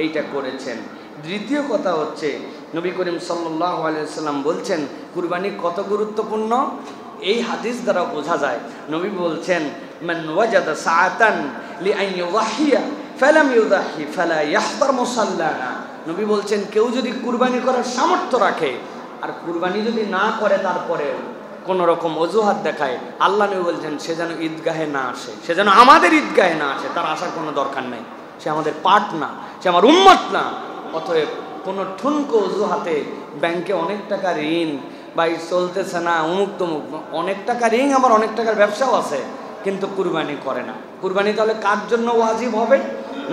এইটা করেছেন। দ্বিতীয় কথা হচ্ছে, নবী করিম সাল্লাল্লাহু আলাইহি ওয়াসাল্লাম বলছেন কুরবানি কত গুরুত্বপূর্ণ, এই হাদিস দ্বারা বোঝা যায়। নবী বলছেন, মান ওয়াজাদা সাআতান লিআন ইউযাহিয়া ফালাম ইউযাহি ফালা ইয়াহদার মুসাল্লানা। নবী বলছেন, কেউ যদি কুরবানি করার সামর্থ্য রাখে আর কুরবানি যদি না করে, তারপরে কোনো রকম অজুহাত দেখায়, আল্লাহ নবী বলছেন সে যেন ঈদগাহে না আসে, সে যেন আমাদের ঈদগাহে না আসে। তার আসার কোনো দরকার নেই, সে আমাদের পার্ট না, সে আমার উম্মত না। অতএব কোনো ঠুনকো অজুহাতে ব্যাংকে অনেক টাকা ঋণ, ভাই চলতেছে না, অমুক তমুক, অনেক টাকা ঋণ, আমার অনেক টাকার ব্যবসাও আছে, কিন্তু কুরবানি করে না। কুরবানি তাহলে কার জন্য ওয়াজিব হবে?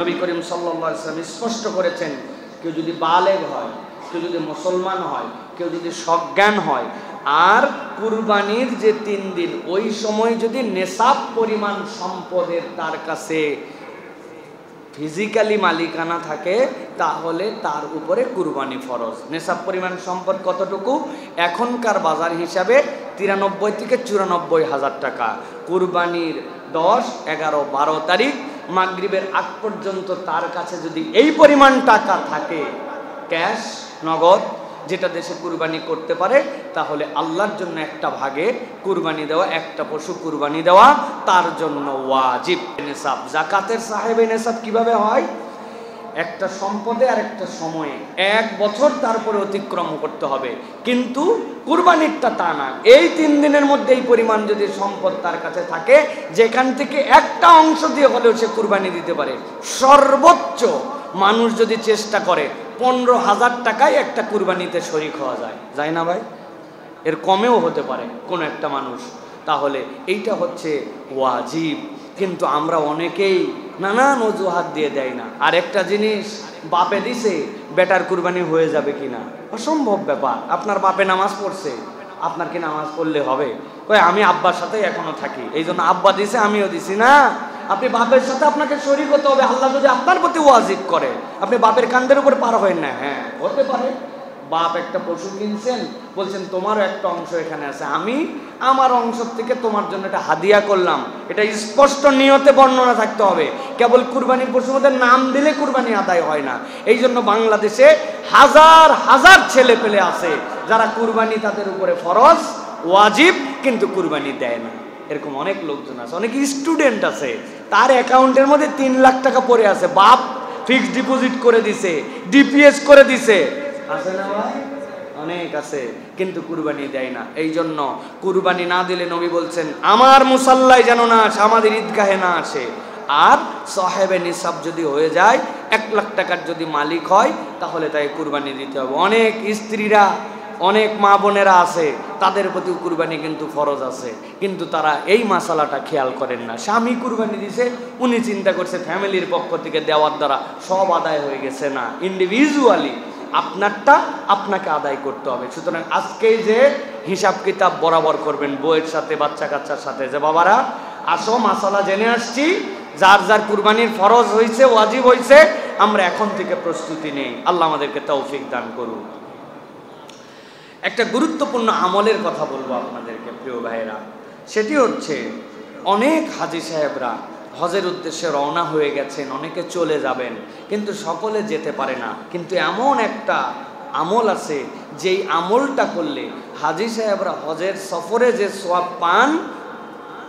নবী করিম সাল্লাল্লাহু আলাইহি ওয়াসাল্লাম স্পষ্ট করেছেন, কেউ যদি বালেগ হয়, কেউ যদি মুসলমান হয়, কেউ যদি সজ্ঞান হয়, আর কুরবানির যে 3 দিন ওই সময় যদি নেশাব পরিমাণ সম্পদের তার কাছে ফিজিক্যালি মালিকানা থাকে, তাহলে তার উপরে কুরবানি ফরজ। নেশাব পরিমাণ সম্পদ কতটুকু? এখনকার বাজার হিসাবে 93 থেকে 94 হাজার টাকা। কুরবানির 10, 11, 12 তারিখ মাগরিবের আগ পর্যন্ত তার কাছে যদি এই পরিমাণ টাকা থাকে, ক্যাশ, নগদ, যেটা দেশে কুরবানি করতে পারে, তাহলে আল্লাহর জন্য একটা ভাগে কুরবানি দেওয়া, একটা পশু কুরবানি দেওয়া তার জন্য ওয়াজিব। নেশাব, জাকাতের সাহেবে নেশাব কিভাবে হয়? একটা সম্পদে আর একটা সময়ে 1 বছর তারপরে অতিক্রম করতে হবে, কিন্তু কুরবানিরটা তা না। এই 3 দিনের মধ্যে এই পরিমাণ যদি সম্পদ তার কাছে থাকে, যেখান থেকে একটা অংশ দিয়ে হলেও সে কুরবানি দিতে পারে। সর্বোচ্চ মানুষ যদি চেষ্টা করে 15,000 টাকায় একটা কুরবানিতে শরীক হওয়া যায়, যায় না ভাই? এর কমেও হতে পারে কোনো একটা মানুষ। তাহলে এইটা হচ্ছে ওয়াজিব, কিন্তু আমরা অনেকেই নানান অজুহাত দিয়ে দেয় না। আর একটা জিনিস, বাপে দিছে, বেটার কুরবানি হয়ে যাবে কিনা, অসম্ভব ব্যাপার। আপনার বাপে নামাজ পড়ছে, আপনার কি নামাজ পড়লে হবে? কই আমি আব্বার সাথেই এখনো থাকি, এই জন্য আব্বা দিছে আমিও দিছি না। আপনি বাপের সাথে আপনাকে শরীক হতে হবে। আল্লাহ যদি আপনার প্রতি ওয়াজিব করে, আপনি বাপের কান্দের উপর পার হবেন না। হ্যাঁ, হতে পারে বাপ একটা পশু কিনছেন, বলছেন তোমারও একটা অংশ এখানে আছে, আমি আমার অংশ থেকে তোমার জন্য এটা হাদিয়া করলাম। এটা স্পষ্ট নিয়তে বর্ণনা থাকতে হবে। কেবল কুরবানির পশুর মধ্যে নাম দিলে কুরবানি আদায় হয় না। এই জন্য বাংলাদেশে হাজার হাজার ছেলে পেলে আছে যারা কুরবানি তাদের উপরে ফরজ, ওয়াজিব, কিন্তু কুরবানি দেয় না। এরকম অনেক লোকজন আছে, অনেক স্টুডেন্ট আছে, তার অ্যাকাউন্টের মধ্যে 3 লাখ টাকা পড়ে আছে, বাপ ফিক্সড ডিপোজিট করে দিছে, ডিপিএস করে দিছে, আছে না ভাই? অনেক আছে, কিন্তু কুরবানি দেয় না। এই জন্য কুরবানি না দিলে নবী বলছেন আমার মুসাল্লায় যেন না আসে, আমাদের ঈদগাহে না আসে। আর সাহেবে নিসাব যদি হয়ে যায়, 1 লাখ টাকার যদি মালিক হয়, তাহলে তাই কুরবানি দিতে হবে। অনেক স্ত্রীরা, অনেক মা বোনেরা আছে, তাদের প্রতি কুরবানি কিন্তু ফরজ আছে, কিন্তু তারা এই মাসালাটা খেয়াল করেন না। স্বামী কুরবানি দিছে, উনি চিন্তা করছে ফ্যামিলির পক্ষ থেকে দেওয়ার দ্বারা সব আদায় হয়ে গেছে। না, ইন্ডিভিজুয়ালি আপনারটা আপনাকে আদায় করতে হবে। সুতরাং আজকেই যে হিসাব কিতাব বরাবর করবেন বউয়ের সাথে, বাচ্চা কাচ্চার সাথে, যে বাবারা আসো মাসালা জেনে আসছি, যার যার কুরবানির ফরজ হয়েছে, ওয়াজিব হয়েছে, আমরা এখন থেকে প্রস্তুতি নেই। আল্লাহ আমাদেরকে তৌফিক দান করুন। একটা গুরুত্বপূর্ণ আমলের কথা বলবো আপনাদেরকে প্রিয় ভাইয়েরা, সেটি হচ্ছে অনেক হাজী সাহেবরা হজের উদ্দেশ্যে রওনা হয়ে গেছেন, অনেকে চলে যাবেন, কিন্তু সকলে যেতে পারে না। কিন্তু এমন একটা আমল আছে, যেই আমলটা করলে হাজী সাহেবরা হজের সফরে যে সওয়াব পান,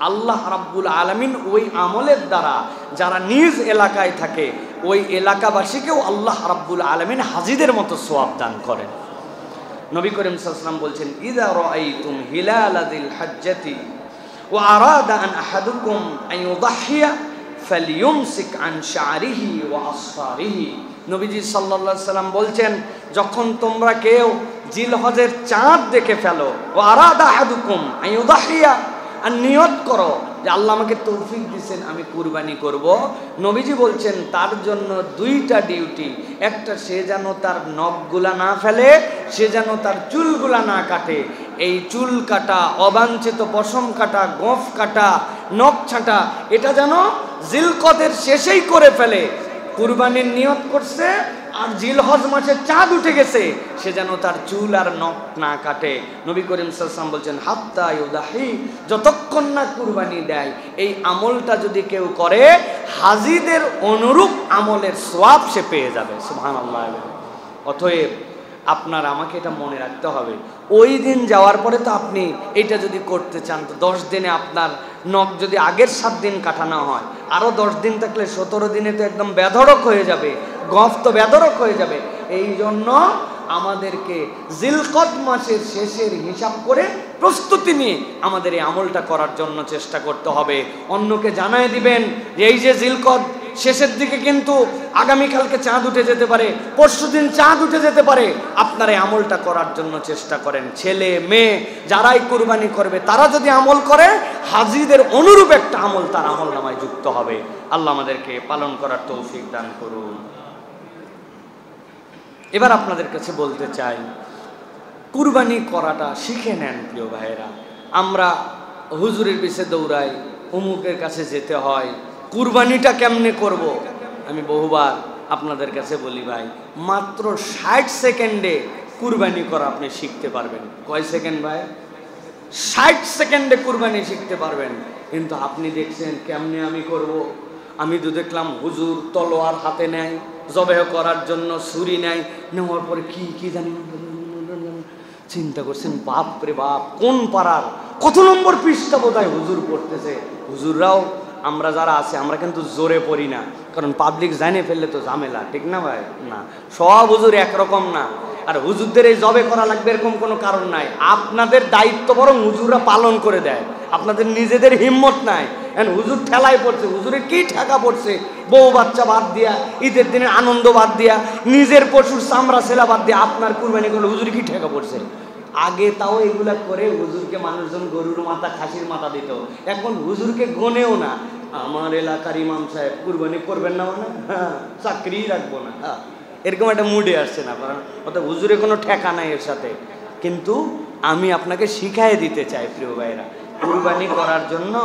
আল্লাহ রাব্বুল আলামিন ওই আমলের দ্বারা যারা নিজ এলাকায় থাকে ওই এলাকাবাসীকেও আল্লাহ রাব্বুল আলামিন হাজীদের মতো সওয়াব দান করেন। নবী করিম সাল্লাল্লাহু আলাইহি ওয়াসাল্লাম বলছেন, ইযা রাআইতুম হিলালা যিল হজ্জাতি ওয়া আরাদা আন আহাদুকুম আন ইউদাহহিয়া ফালিয়ুমসিক আন শারিহি ওয়া আসফারিহি। নবীজি সাল্লাল্লাহু আলাইহি সাল্লাম বলছেন, যখন তোমরা কেউ জিলহজের চাঁদ দেখে ফেলো, ওয়া আরাদা আহাদুকুম আইয়ুদাহিয়া, আর নিয়ত করো যে আল্লাহ আমাকে তৌফিক দিয়েছেন আমি কুরবানি করব, নবীজি বলছেন তার জন্য দুইটা ডিউটি। একটা, সে যেন তার নখগুলা না ফেলে, সে যেন তার চুলগুলা না কাটে। এই চুল কাটা, অবাঞ্ছিত পশম কাটা, গোঁফ কাটা, নখ ছাঁটা, এটা যেন জিলকদের শেষেই করে ফেলে। কুরবানির নিয়ত করছে আর জিলহজ মাসে চাঁদ উঠে গেছে, সে যেন তার চুল আর নখ না কাটে। নবী করিম সাল্লাল্লাহু আলাইহি ওয়াসাল্লাম বলছেন হাত্তা ইউদাহি, যতক্ষণ না কুরবানি দেয়। এই আমলটা যদি কেউ করে, হাজিদের অনুরূপ আমলের সওয়াব সে পেয়ে যাবে। সুবহানাল্লাহ। অতএব আপনার আমাকে এটা মনে রাখতে হবে, ওই দিন যাওয়ার পরে তো আপনি এটা যদি করতে চান, তো 10 দিনে আপনার নখ যদি আগের 7 দিন কাটানো হয়, আরও 10 দিন থাকলে 17 দিনে তো একদম বেধড়ক হয়ে যাবে, গফ তো বেধড়ক হয়ে যাবে। এই জন্য আমাদেরকে জিলকদ মাসের শেষের হিসাব করে প্রস্তুতি নিয়ে আমাদের এই আমলটা করার জন্য চেষ্টা করতে হবে। অন্যকে জানায় দিবেন এই যে জিলকদ শেষের দিকে কিন্তু আগামীকালকে চাঁদ উঠে যেতে পারে, পরশুদিন চাঁদ উঠে যেতে পারে। আপনারা এই আমলটা করার জন্য চেষ্টা করেন। ছেলে মেয়ে যারাই কুরবানি করবে তারা যদি আমল করে, হাজিদের অনুরূপ একটা আমল তার আমল নামায় যুক্ত হবে। আল্লাহ আমাদেরকে পালন করার তৌফিক দান করুন। এবার আপনাদের কাছে বলতে চাই, কুরবানি করাটা শিখে নেন প্রিয় ভাইয়েরা। আমরা হুজুরের পিছে দৌড়াই, অমুকের কাছে যেতে হয়, কুরবানিটা কেমনে করব। আমি বহুবার আপনাদের কাছে বলি ভাই, মাত্র 60 সেকেন্ডে কুরবানি করা আপনি শিখতে পারবেন। কয় সেকেন্ড ভাই? 60 সেকেন্ডে কুরবানি শিখতে পারবেন। কিন্তু আপনি দেখছেন কেমনে আমি করব। আমি তো দেখলাম হুজুর তলোয়ার হাতে নেয় জবেহ করার জন্য, ছুরি নেয়, নেওয়ার পরে কি জানি চিন্তা করছেন, বাপ রে বাপ, কোন পাড়ার কত নম্বর পৃষ্ঠা বোধহয় হুজুর পড়তেছে। হুজুররাও আমরা যারা আছে আমরা কিন্তু জোরে পড়ি না, কারণ পাবলিক জানে ফেললে তো ঝামেলা, ঠিক না ভাই? না, সব হুজুর একরকম না। আর হুজুরদের এই জবে করা লাগবে এরকম কোনো কারণ নাই। আপনাদের দায়িত্ব বরং হুজুররা পালন করে দেয়, আপনাদের নিজেদের হিম্মত নাই। হুজুর ঠেলায় পড়ছে, হুজুরের কি ঠেকা পড়ছে, বউ বাচ্চা বাদ দিয়া, ঈদের দিনের আনন্দ বাদ দিয়া, নিজের পশুর চামড়া সেলা বাদ দিয়া আপনার কুরবানি করলে হুজুর কি ঠেকা পড়ছে। আগে তাও এগুলা করে হুজুরকে মানুষজন গরুর মাথা, খাসির মাথা দিত, এখন হুজুরকে গনেও না। আমার এলাকার ইমাম সাহেব কুরবানি করবেন না মানে হ্যাঁ চাকরি রাখবো না, এরকম একটা মুডে আসছে না, কারণ অর্থাৎ হুজুরে কোনো ঠেকা নাই এর সাথে। কিন্তু আমি আপনাকে শিখাই দিতে চাই প্রিয় ভাইরা, কুরবানি করার জন্য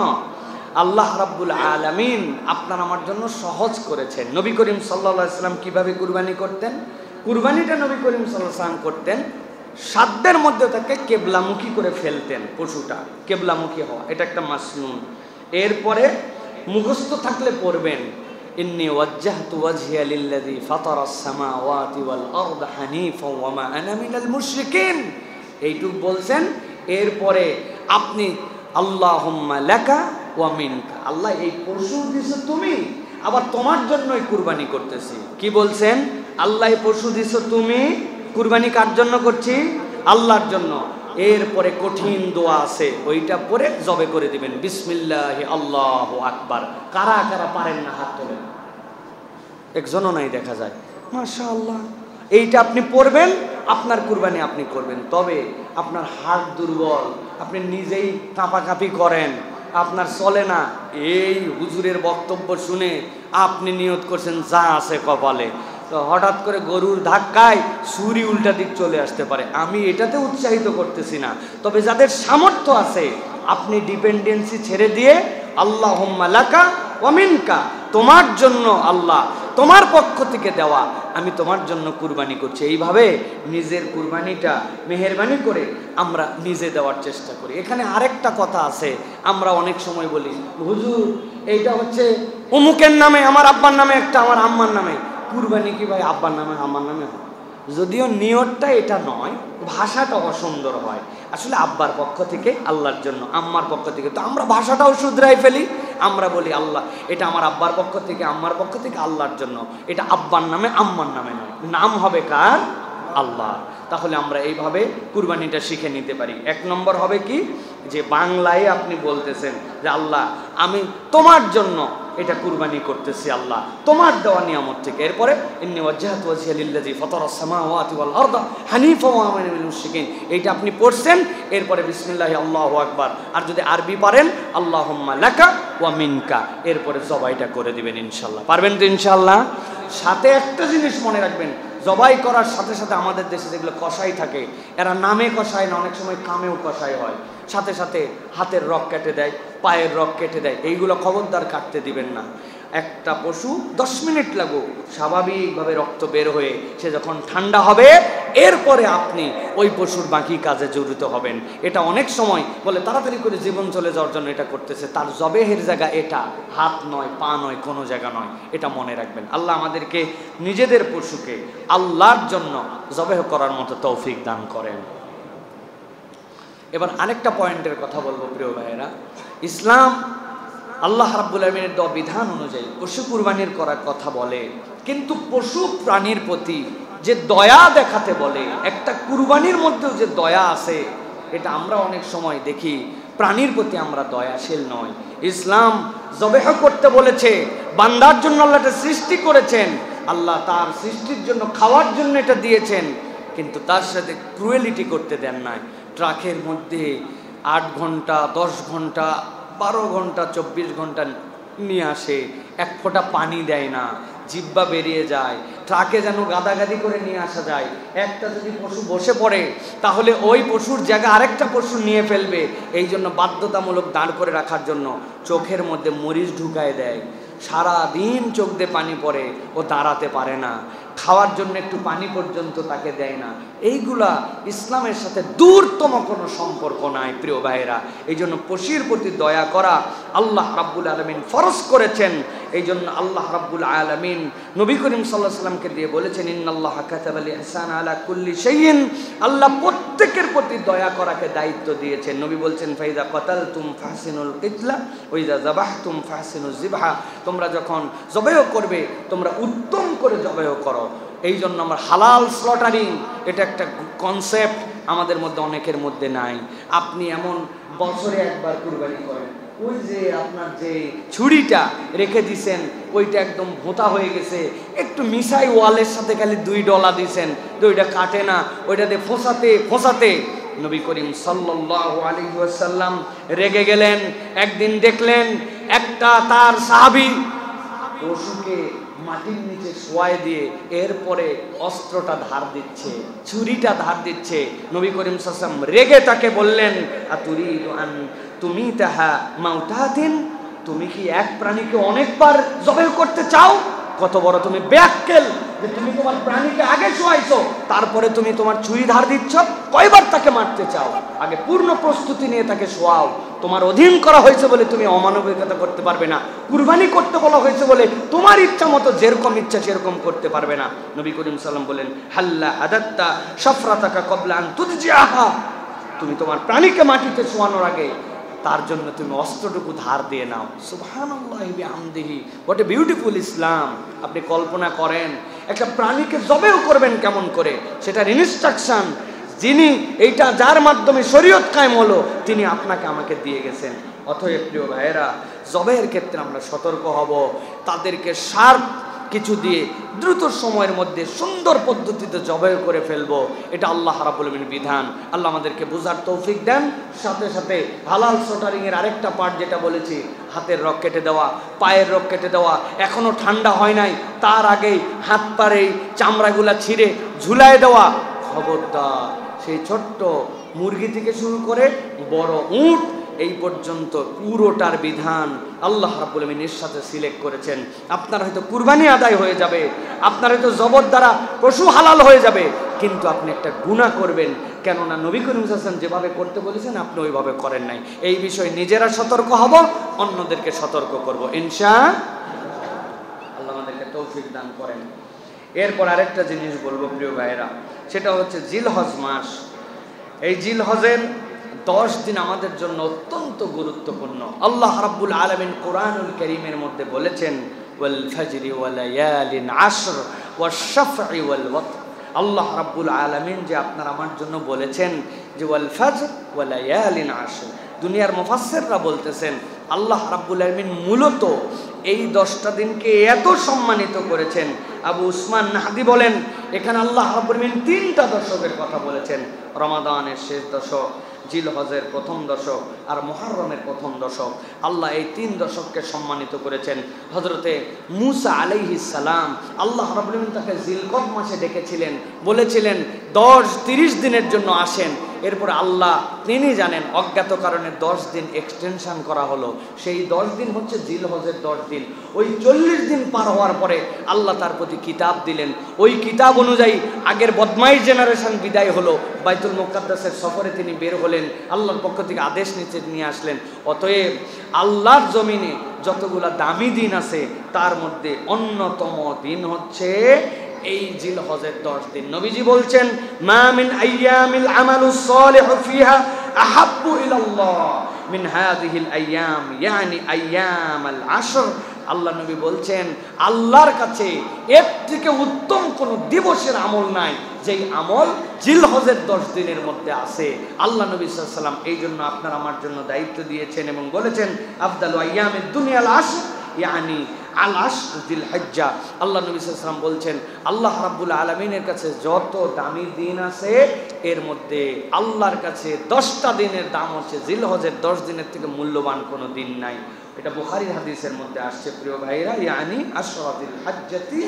আল্লাহ রাব্বুল আলামিন আপনার আমার জন্য সহজ করেছেন। নবী করিম সাল্লাল্লাহু আলাইহি ওয়াসাল্লাম কিভাবে কুরবানি করতেন? কুরবানিটা নবী করিম সাল্লাল্লাহু আলাইহি ওয়াসাল্লাম করতেন, সাধ্যের মধ্যে তাকে কেবলামুখী করে ফেলতেন। পশুটা কেবলামুখী হওয়া এটা একটা মাসনুন। এরপরে মুখস্থ থাকলে পড়বেন, ইন্নী ওয়াজ্জাহতু ওয়াজহিয়া লিল্লাযী ফাতারাস সামাওয়াতি ওয়াল আরদা হানিফাও ওয়া মা আনা মিনাল মুশরিকিন, এইটুক বলছেন। এরপরে আপনি আল্লাহুম্মা লাকা ওয়া মিনকা, আল্লাহ এই পশু দিছো তুমি, আবার তোমার জন্যই কুরবানি করতেছি। কি বলছেন? আল্লাহ এই পশু দিছো তুমি, কুরবানি কার জন্য করছি? আল্লাহর জন্য। এরপরে কঠিন দোয়া আছে, ওইটা পরে জবে করে দিবেন, বিসমিল্লাহি আল্লাহু আকবার। কারা কারা পারেন না হাত তোলেন, একজনও নাই দেখা যায়, মাশাআল্লাহ। এইটা আপনি পড়বেন, আপনার কুরবানি আপনি করবেন। তবে আপনার হাত দুর্বল, আপনি নিজেই কাঁপাকাঁপি করেন, আপনার চলে না, এই হুজুরের বক্তব্য শুনে আপনি নিয়ত করছেন যা আছে কপালে, তো হঠাৎ করে গরুর ধাক্কায় ছুরি উল্টা দিক চলে আসতে পারে। আমি এটাতে উৎসাহিত করতেছি না, তবে যাদের সামর্থ্য আছে আপনি ডিপেন্ডেন্সি ছেড়ে দিয়ে আল্লাহুম্মা লাকা ওয়া মিনকা, তোমার জন্য আল্লাহ, তোমার পক্ষ থেকে দেওয়া, আমি তোমার জন্য কুরবানি করছি। এইভাবে নিজের কুরবানিটা মেহেরবানি করে আমরা নিজে দেওয়ার চেষ্টা করি। এখানে আরেকটা কথা আছে, আমরা অনেক সময় বলি হুজুর এইটা হচ্ছে অমুকের নামে, আমার আব্বার নামে একটা, আমার আম্মার নামে। কুরবানি কি ভাই আব্বার নামে আমার নামে হয়? যদিও নিয়তটা এটা নয়, ভাষাটা অসুন্দর হয়। আসলে আব্বার পক্ষ থেকে আল্লাহর জন্য, আম্মার পক্ষ থেকে, তো আমরা ভাষাটাও শুধরাই ফেলি, আমরা বলি আল্লাহ এটা আমার আব্বার পক্ষ থেকে, আম্মার পক্ষ থেকে, আল্লাহর জন্য। এটা আব্বার নামে আম্মার নামে নয়, নাম হবে কার? আল্লাহ। তাহলে আমরা এইভাবে কুরবানিটা শিখে নিতে পারি। এক নম্বর হবে কি, যে বাংলায় আপনি বলতেছেন যে আল্লাহ আমি তোমার জন্য এটা কুরবানি করতেছি, আল্লাহ তোমার দেওয়া নিয়ামত থেকে। এরপরে ইন্নী ওয়াজ্জাহতু ওয়াজহিয়া লিল্লাযী ফাতারাস সামাওয়াতি ওয়াল আরদা হানিফা ওয়া মা আনা মিনাল মুশরিকিন, এইটা আপনি পড়ছেন। এরপরে বিসমিল্লাহি আল্লাহু আকবার, আর যদি আরবি পারেন আল্লাহুম্মা লাকা ওয়া মিনকা, এরপরে জবাইটা করে দিবেন ইনশাআল্লাহ। পারবেন তো ইনশাআল্লাহ? সাথে একটা জিনিস মনে রাখবেন, জবাই করার সাথে সাথে আমাদের দেশে যেগুলো কষাই থাকে, এরা নামে কষায় না, অনেক সময় কামেও কষাই হয়। সাথে সাথে হাতের রক কেটে দেয়, পায়ের রক কেটে দেয়, এইগুলো খবরদার কাটতে দিবেন না। একটা পশু 10 মিনিট লাগুক স্বাভাবিকভাবে রক্ত বের হয়ে সে যখন ঠান্ডা হবে, এরপরে আপনি ওই পশুর বাকি কাজে জড়িত হবেন। এটা অনেক সময় বলে তাড়াতাড়ি করে জীবন চলে যাওয়ার জন্য এটা করতেছে, তার জবেহের জায়গা এটা, হাত নয়, পা নয়, কোনো জায়গা নয়, এটা মনে রাখবেন। আল্লাহ আমাদেরকে নিজেদের পশুকে আল্লাহর জন্য জবেহ করার মতো তৌফিক দান করেন। এবার আরেকটা পয়েন্টের কথা বলবো প্রিয় ভাইয়েরা, ইসলাম আল্লাহ রাব্বুল আলামিনের দেওয়া বিধান অনুযায়ী পশু কুরবানির করার কথা বলে, কিন্তু পশু প্রাণীর প্রতি যে দয়া দেখাতে বলে, একটা কুরবানির মধ্যেও যে দয়া আছে, এটা আমরা অনেক সময় দেখি প্রাণীর প্রতি আমরা দয়াশীল নয়। ইসলাম জবেহ করতে বলেছে, বান্দার জন্য আল্লাহ এটা সৃষ্টি করেছেন, আল্লাহ তার সৃষ্টির জন্য খাওয়ার জন্য এটা দিয়েছেন, কিন্তু তার সাথে ক্রুয়েলিটি করতে দেন নাই। ট্রাকের মধ্যে 8 ঘন্টা 10 ঘন্টা 12 ঘন্টা 24 ঘন্টা নিয়ে আসে, এক ফোঁটা পানি দেয় না, জিব্বা বেরিয়ে যায়, ট্রাকে যেন গাদাগাদি করে নিয়ে আসা যায়। একটা যদি পশু বসে পড়ে তাহলে ওই পশুর জায়গা আরেকটা পশু নিয়ে ফেলবে, এই জন্য বাধ্যতামূলক দাঁড় করে রাখার জন্য চোখের মধ্যে মরিচ ঢুকায় দেয়। সারা দিন চোখ দিয়ে পানি পড়ে, ও দাঁড়াতে পারে না, খাওয়ার জন্য একটু পানি পর্যন্ত তাকে দেয় না। এইগুলা ইসলামের সাথে দূরতম কোনো সম্পর্ক নাই প্রিয় ভাইয়েরা। এই জন্য পশুর প্রতি দয়া করা আল্লাহ রাব্বুল আলামিন ফরজ করেছেন। এই জন্য আল্লাহ রাব্বুল আলামিন নবী করিম সাল্লাল্লাহু আলাইহি ওয়াসাল্লামকে দিয়ে বলেছেন, ইন্নাল্লাহা কাতাবাল ইহসানা আলা কুল্লি শাইইন, আল্লাহ প্রত্যেকের প্রতি দয়া করাকে দায়িত্ব দিয়েছেন। নবী বলছেন, ফাইদা কাতালতুম ফাহসিনুল কিতলা ওয়া ইযা যাবাহতুম ফাহসিনুজ যিবহা, তোমরা যখন জবেহ করবে তোমরা উত্তম করে জবেহ করো। এই জন্য আমার হালাল স্লটারিং, এটা একটা কনসেপ্ট আমাদের মধ্যে অনেকের মধ্যে নাই। আপনি এমন বছরে একবার কুরবানি করেন, ওই যে আপনার যে ছুরিটা রেখে দিছেন ওইটা একদম ভোঁতা হয়ে গেছে, একটু মিশাই ওয়ালের সাথে খালি $2 দিছেন, তো ওইটা কাটে না, ওইটাতে ফোঁসাতে ফোঁসাতে নবী করিম সাল্লাল্লাহু আলাইহি ওয়াসাল্লাম রেগে গেলেন। একদিন দেখলেন একটা তার সাহাবী পশুকে মাটির নিচে শোয়ায় দিয়ে এরপরে অস্ত্রটা ধার দিচ্ছে, ছুরিটা ধার দিচ্ছে। নবী করিম সাল্লাল্লাহু আলাইহি ওয়াসাল্লাম রেগে তাকে বললেন, আতুরিদু আন তুমিতাহা মাউতাতিন, তুমি কি এক প্রাণীকে অনেকবার জবেহ করতে চাও? কত বড় তুমি বেয়াক্কেল যে তুমি তোমার প্রাণীকে আগে শোয়াইছো, তারপরে তুমি তোমার ছুরি ধার দিচ্ছ। কয়বার তাকে মারতে চাও? আগে পূর্ণ প্রস্তুতি নিয়ে তাকে শোয়াও। তোমার অধীন করা হয়েছে বলে তুমি অমানবিকতা করতে পারবে না, কুরবানি করতে বলা হয়েছে বলে তোমার ইচ্ছা মতো যেরকম ইচ্ছা সেরকম করতে পারবে না। নবী করিম সাল্লাম বলেন, হাল্লা হাদাত্তা শাফরাতাকা ক্বাবলা আন তুদজিআহা, তুমি তোমার প্রাণীকে মাটিতে শোয়ানোর আগে তার জন্য তুমি অস্ত্রটুকু ধার দিয়ে নাও। সুবহানাল্লাহি বিহামদিহি, হোয়াট এ বিউটিফুল ইসলাম। আপনি কল্পনা করেন একটা প্রাণীকে জবেহ করবেন কেমন করে, সেটার ইনস্ট্রাকশন যিনি এইটা যার মাধ্যমে শরীয়ত কায়েম হলো তিনি আপনাকে আমাকে দিয়ে গেছেন। অতএব প্রিয় ভাইয়েরা, জবেহের ক্ষেত্রে আমরা সতর্ক হব, তাদেরকে শার্প কিছু দিয়ে দ্রুত সময়ের মধ্যে সুন্দর পদ্ধতিতে জবেহ করে ফেলবো, এটা আল্লাহ রাব্বুল আলামিনের বিধান। আল্লাহ আমাদেরকে বোঝার তৌফিক দেন। সাথে সাথে হালাল স্লটারিং এর আরেকটা পার্ট যেটা বলেছি, হাতের রক কেটে দেওয়া, পায়ের রক কেটে দেওয়া, এখনো ঠান্ডা হয় নাই তার আগেই হাত পার এই চামড়াগুলা ছিঁড়ে ঝুলায় দেওয়া, খবরদার। সেই ছোট্ট মুরগি থেকে শুরু করে বড় উট এই পর্যন্ত পুরোটার বিধান আল্লাহ রাব্বুল আলামিনের সাথে সিলেক্ট করেছেন। আপনার হয়তো কুরবানি আদায় হয়ে যাবে, আপনার হয়তো জবর দ্বারা পশু হালাল হয়ে যাবে, কিন্তু আপনি একটা গুনাহ করবেন, কেননা নবী করিম সাল্লাল্লাহু আলাইহি ওয়াসাল্লাম যেভাবে করতে বলেছেন আপনি ওইভাবে করেন নাই। এই বিষয়ে নিজেরা সতর্ক হব, অন্যদেরকে সতর্ক করব ইনশাআল্লাহ। আল্লাহ আমাদেরকে তৌফিক দান করেন। এরপর আরেকটা জিনিস বলবো প্রিয় ভাইয়েরা, সেটা হচ্ছে জিলহজ মাস। এই জিলহজের 10 দিন আমাদের জন্য অত্যন্ত গুরুত্বপূর্ণ। আল্লাহ রাব্বুল আলামিন কোরআনুল কারীমের মধ্যে বলেছেন, ওয়াল ফাজরি ওয়া লায়ালিন আশর ওয়াশ শাফঈ ওয়াল ওয়াতর, আল্লাহ রাব্বুল আলামিন যে আপনার আমার জন্য বলেছেন যে ওয়াল ফাজর ওয়া লায়ালিন আশর, দুনিয়ার মুফাসসিররা বলতেছেন আল্লাহ রাব্বুল আলামিন মূলত এই 10টা দিনকে এত সম্মানিত করেছেন। আবু উসমান নাহদি বলেন এখানে আল্লাহ রাব্বুল আলামিন 3টা দশকের কথা বলেছেন, রমাদানের শেষ দশক, জিলহজের প্রথম দশক আর মুহররমের প্রথম দশক। আল্লাহ এই 3 দশককে সম্মানিত করেছেন। হযরতে মূসা আলাইহিস সালাম আল্লাহ রাব্বুল আলামিন তাকে জিলকদ মাসে ডেকেছিলেন, বলেছিলেন 10-30 দিনের জন্য আসেন। এরপর আল্লাহ তিনি জানেন অজ্ঞাত কারণে 10 দিন এক্সটেনশন করা হলো। সেই 10 দিন হচ্ছে জিলহজের 10 দিন। ওই 40 দিন পার হওয়ার পরে আল্লাহ তার প্রতি কিতাব দিলেন। ওই কিতাব অনুযায়ী আগের বদমাইশ জেনারেশন বিদায় হলো, বাইতুল মুকাদ্দাসের সফরে তিনি বের হলেন, আল্লাহর পক্ষ থেকে আদেশ নিয়ে আসলেন। অতএব আল্লাহর জমিনে যতগুলা দামি দিন আছে তার মধ্যে অন্যতম দিন হচ্ছে এই জিলহজের 10 দিন। নবীজি বলছেন মা মিন আইয়ামিল আমালুস সালিহু ফিহা আহাব্বু ইলাল্লাহ মিন হাযিহিল আইয়াম, ইয়ানি আইয়ামাল আশর। আল্লাহ নবী বলছেন আল্লাহর কাছে এর থেকে উত্তম কোন দিবসের আমল নাই যেই আমল জিলহজের 10 দিনের মধ্যে আছে। আল্লাহ নবী সাল্লাল্লাহু আলাইহি ওয়াসাল্লাম এই জন্য আপনার আমার জন্য দায়িত্ব দিয়েছেন এবং বলেছেন আফদালু আইয়ামিদ দুনিয়াল আশর ইয়ানি আল আশর জিল হজ্জা। আল্লাহ নবী সাল্লাল্লাহু আলাইহি ওয়াসাল্লাম বলছেন আল্লাহ রাব্বুল আলামিনের কাছে যত দামি দিন আছে এর মধ্যে আল্লাহর কাছে 10টা দিনের দাম হচ্ছে জিলহজের 10 দিনের থেকে মূল্যবান কোনো দিন নাই। এটা বুখারীর হাদিসের মধ্যে আসছে প্রিয় ভাইরা, ইয়ানি আশরাতিল হজ্জাতি,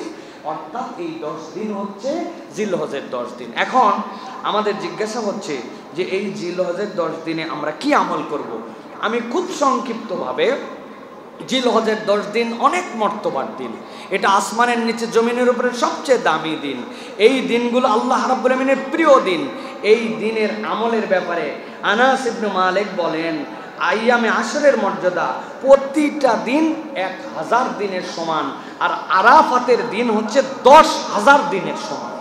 অর্থাৎ এই 10 দিন হচ্ছে জিলহজের 10 দিন। এখন আমাদের জিজ্ঞাসা হচ্ছে যে এই জিলহজের 10 দিনে আমরা কি আমল করব। আমি খুব সংক্ষিপ্তভাবে, জিলহজের 10 দিন অনেক মর্তবার দিন, এটা আসমানের নিচে জমিনের উপরে সবচেয়ে দামি দিন। এই দিনগুলো আল্লাহ রাব্বুল আলামিনের প্রিয় দিন। এই দিনের আমলের ব্যাপারে আনাস ইবনে মালিক বলেন আইয়ামে আশরের মর্যাদা প্রতিটা দিন 1000 দিনের সমান, আর আরাফাতের দিন হচ্ছে 10,000 দিনের সমান।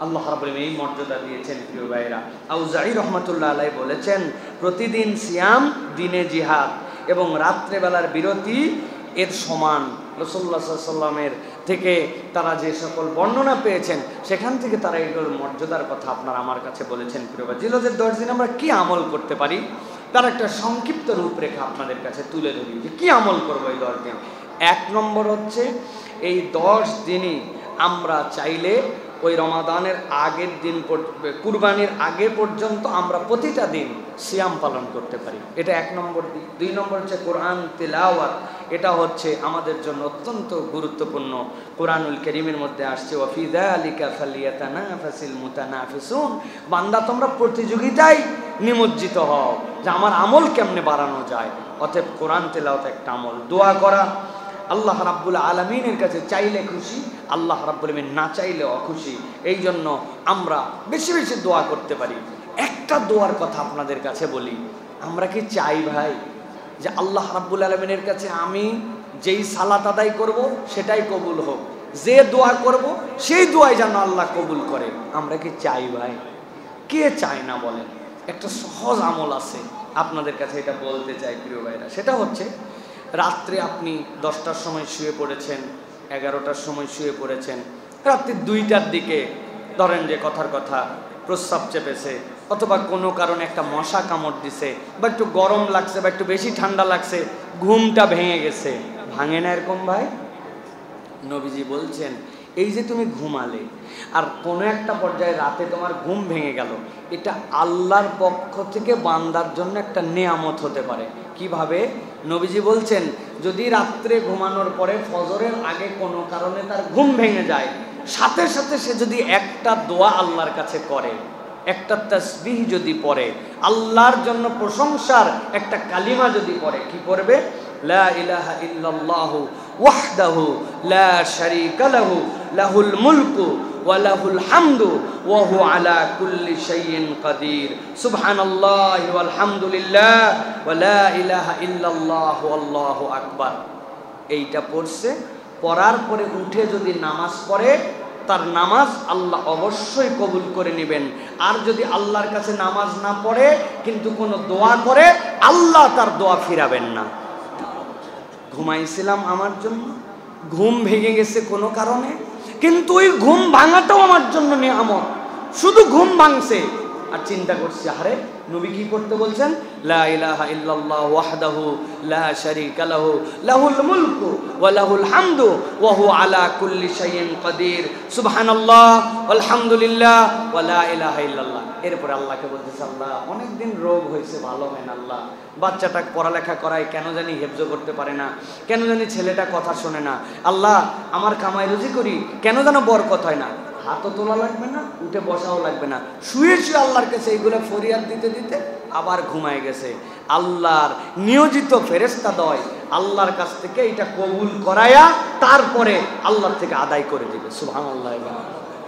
আল্লাহ রাব্বুল আলামিন এই মর্যাদা দিয়েছেন প্রিয় ভাইরা। আউজাঈ রাহমাতুল্লাহ আলাইহি বলেছেন প্রতিদিন সিয়াম দিনে জিহাদ এবং রাত্রেবেলার বিরতি এর সমান। রাসূলুল্লাহ সাল্লাল্লাহু আলাইহি ওয়াসাল্লামের থেকে তারা যে সকল বর্ণনা পেয়েছেন সেখান থেকে তারা এগুলোর মর্যাদার কথা আপনার আমার কাছে বলেছেন। প্রিয় ভাই, জিলহজের 10 দিন আমরা কি আমল করতে পারি তার একটা সংক্ষিপ্ত রূপরেখা আপনাদের কাছে তুলে ধরি যে কি আমল করবো এই 10 দিন। 1 নম্বর হচ্ছে এই 10 দিনই আমরা চাইলে ওই রমাদানের আগের দিন, কুরবানির আগে পর্যন্ত আমরা প্রতিটা দিন সিয়াম পালন করতে পারি, এটা 1 নম্বর দিক। 2 নম্বর হচ্ছে কোরআন তিলাওয়াত, এটা হচ্ছে আমাদের জন্য অত্যন্ত গুরুত্বপূর্ণ। কোরআনুল কারীমের মধ্যে আসছে ওয়া ফি যালিকা ফালিয়াতানাফাসিল মুতানাফিসুন, বান্দা তোমরা প্রতিযোগিতায় নিমজ্জিত হও যে আমার আমল কেমনে বাড়ানো যায়। অতএব কোরআন তিলাওয়াত একটা আমল। দোয়া করা, আল্লাহ রাব্বুল আলামিনের কাছে চাইলে খুশি, আল্লাহ রাব্বুল আলামিন না চাইলে অখুশি। এই জন্য আমরা বেশি বেশি দোয়া করতে পারি। একটা দোয়ার কথা আপনাদের কাছে বলি, আমরা কি চাই ভাই যে আল্লাহ রাব্বুল আলামিনের কাছে আমি যেই সালাত আদায় করব সেটাই কবুল হোক, যে দোয়া করব সেই দোয়াই যেন আল্লাহ কবুল করে? আমরা কি চাই ভাই? কে চায় না বলেন? একটা সহজ আমল আছে আপনাদের কাছে, এটা বলতে চাই প্রিয় ভাইরা। সেটা হচ্ছে রাত্রে আপনি 10টার সময় শুয়ে পড়েছেন, 11টার সময় শুয়ে পড়েছেন, রাত্রি 2টার দিকে ধরেন যে কথার কথা প্রস্রাব চেপেছে, অথবা কোনো কারণে একটা মশা কামড় দিছে, বা একটু গরম লাগছে, বা একটু বেশি ঠান্ডা লাগছে, ঘুমটা ভেঙে গেছে। ভাঙে না এরকম ভাই? নবীজি বলছেন এই যে তুমি ঘুমালে আর কোনো একটা পর্যায়ে রাতে তোমার ঘুম ভেঙে গেল, এটা আল্লাহর পক্ষ থেকে বান্দার জন্য একটা নেয়ামত হতে পারে। কিভাবে? নবীজি বলছেন যদি রাত্রে ঘুমানোর পরে ফজরের আগে কোনো কারণে তার ঘুম ভেঙে যায়, সাথে সাথে সে যদি একটা দোয়া আল্লাহর কাছে করে, একটা তাসবিহ যদি পড়ে, আল্লাহর জন্য প্রশংসার একটা কালিমা যদি পড়ে, কি পড়বে? লা ইলাহা ইল্লাল্লাহু ওয়াহদাহু লা শারীকা লাহু লাহুল মুলকু ওয়া লাহুল হামদু ওয়া হুয়া আলা কুল্লি শাইইন কাদির সুবহানাল্লাহি ওয়াল হামদুলিল্লাহ ওয়া লা ইলাহা ইল্লাল্লাহু আল্লাহু আকবার। এইটা পড়ছে, পড়ার পরে উঠে যদি নামাজ পড়ে তার নামাজ আল্লাহ অবশ্যই কবুল করে নেবেন। আর যদি আল্লাহর কাছে নামাজ না পড়ে কিন্তু কোনো দোয়া করে, আল্লাহ তার দোয়া ফিরাবেন না। ঘুমাইছিলাম আমার জন্য, ঘুম ভেঙে গেছে কোনো কারণে, কিন্তু ওই ঘুম ভাঙাটাও আমার জন্য নিয়ামত। শুধু ঘুম ভাঙছে আর চিন্তা করছি, আরে নবী কি করতে বলছেন? লা ইলাহা ইল্লাল্লাহ ওয়াহদাহু লা শারীকা লাহু লাহুল মুলকু ওয়া লাহুল হামদু ওয়া হুয়া আলা কুল্লি শাইইন কাদির, সুবহানাল্লাহ আলহামদুলিল্লাহ ওয়া লা ইলাহা ইল্লাল্লাহ। এরপর আল্লাহকে বলতেছে, আল্লাহ অনেকদিন রোগ হয়েছে, ভালো হয় না আল্লাহ, বাচ্চাটা পড়ালেখা করায় কেন জানি হেফজ করতে পারে না, কেন জানি ছেলেটা কথা শোনে না, আল্লাহ আমার কামাই রুজি করি কেন যেন বরকত হয় না। হাতও তোলা লাগবে না, উঠে বসাও লাগবে না, শুয়ে শুয়ে আল্লাহর কাছে এইগুলো ফরিয়াদ দিতে দিতে আবার ঘুমায় গেছে। আল্লাহর নিয়োজিত ফেরেশতা দয় আল্লাহর কাছ থেকে এটা কবুল করায়া তারপরে আল্লাহর থেকে আদায় করে দিবে। সুবহানাল্লাহ।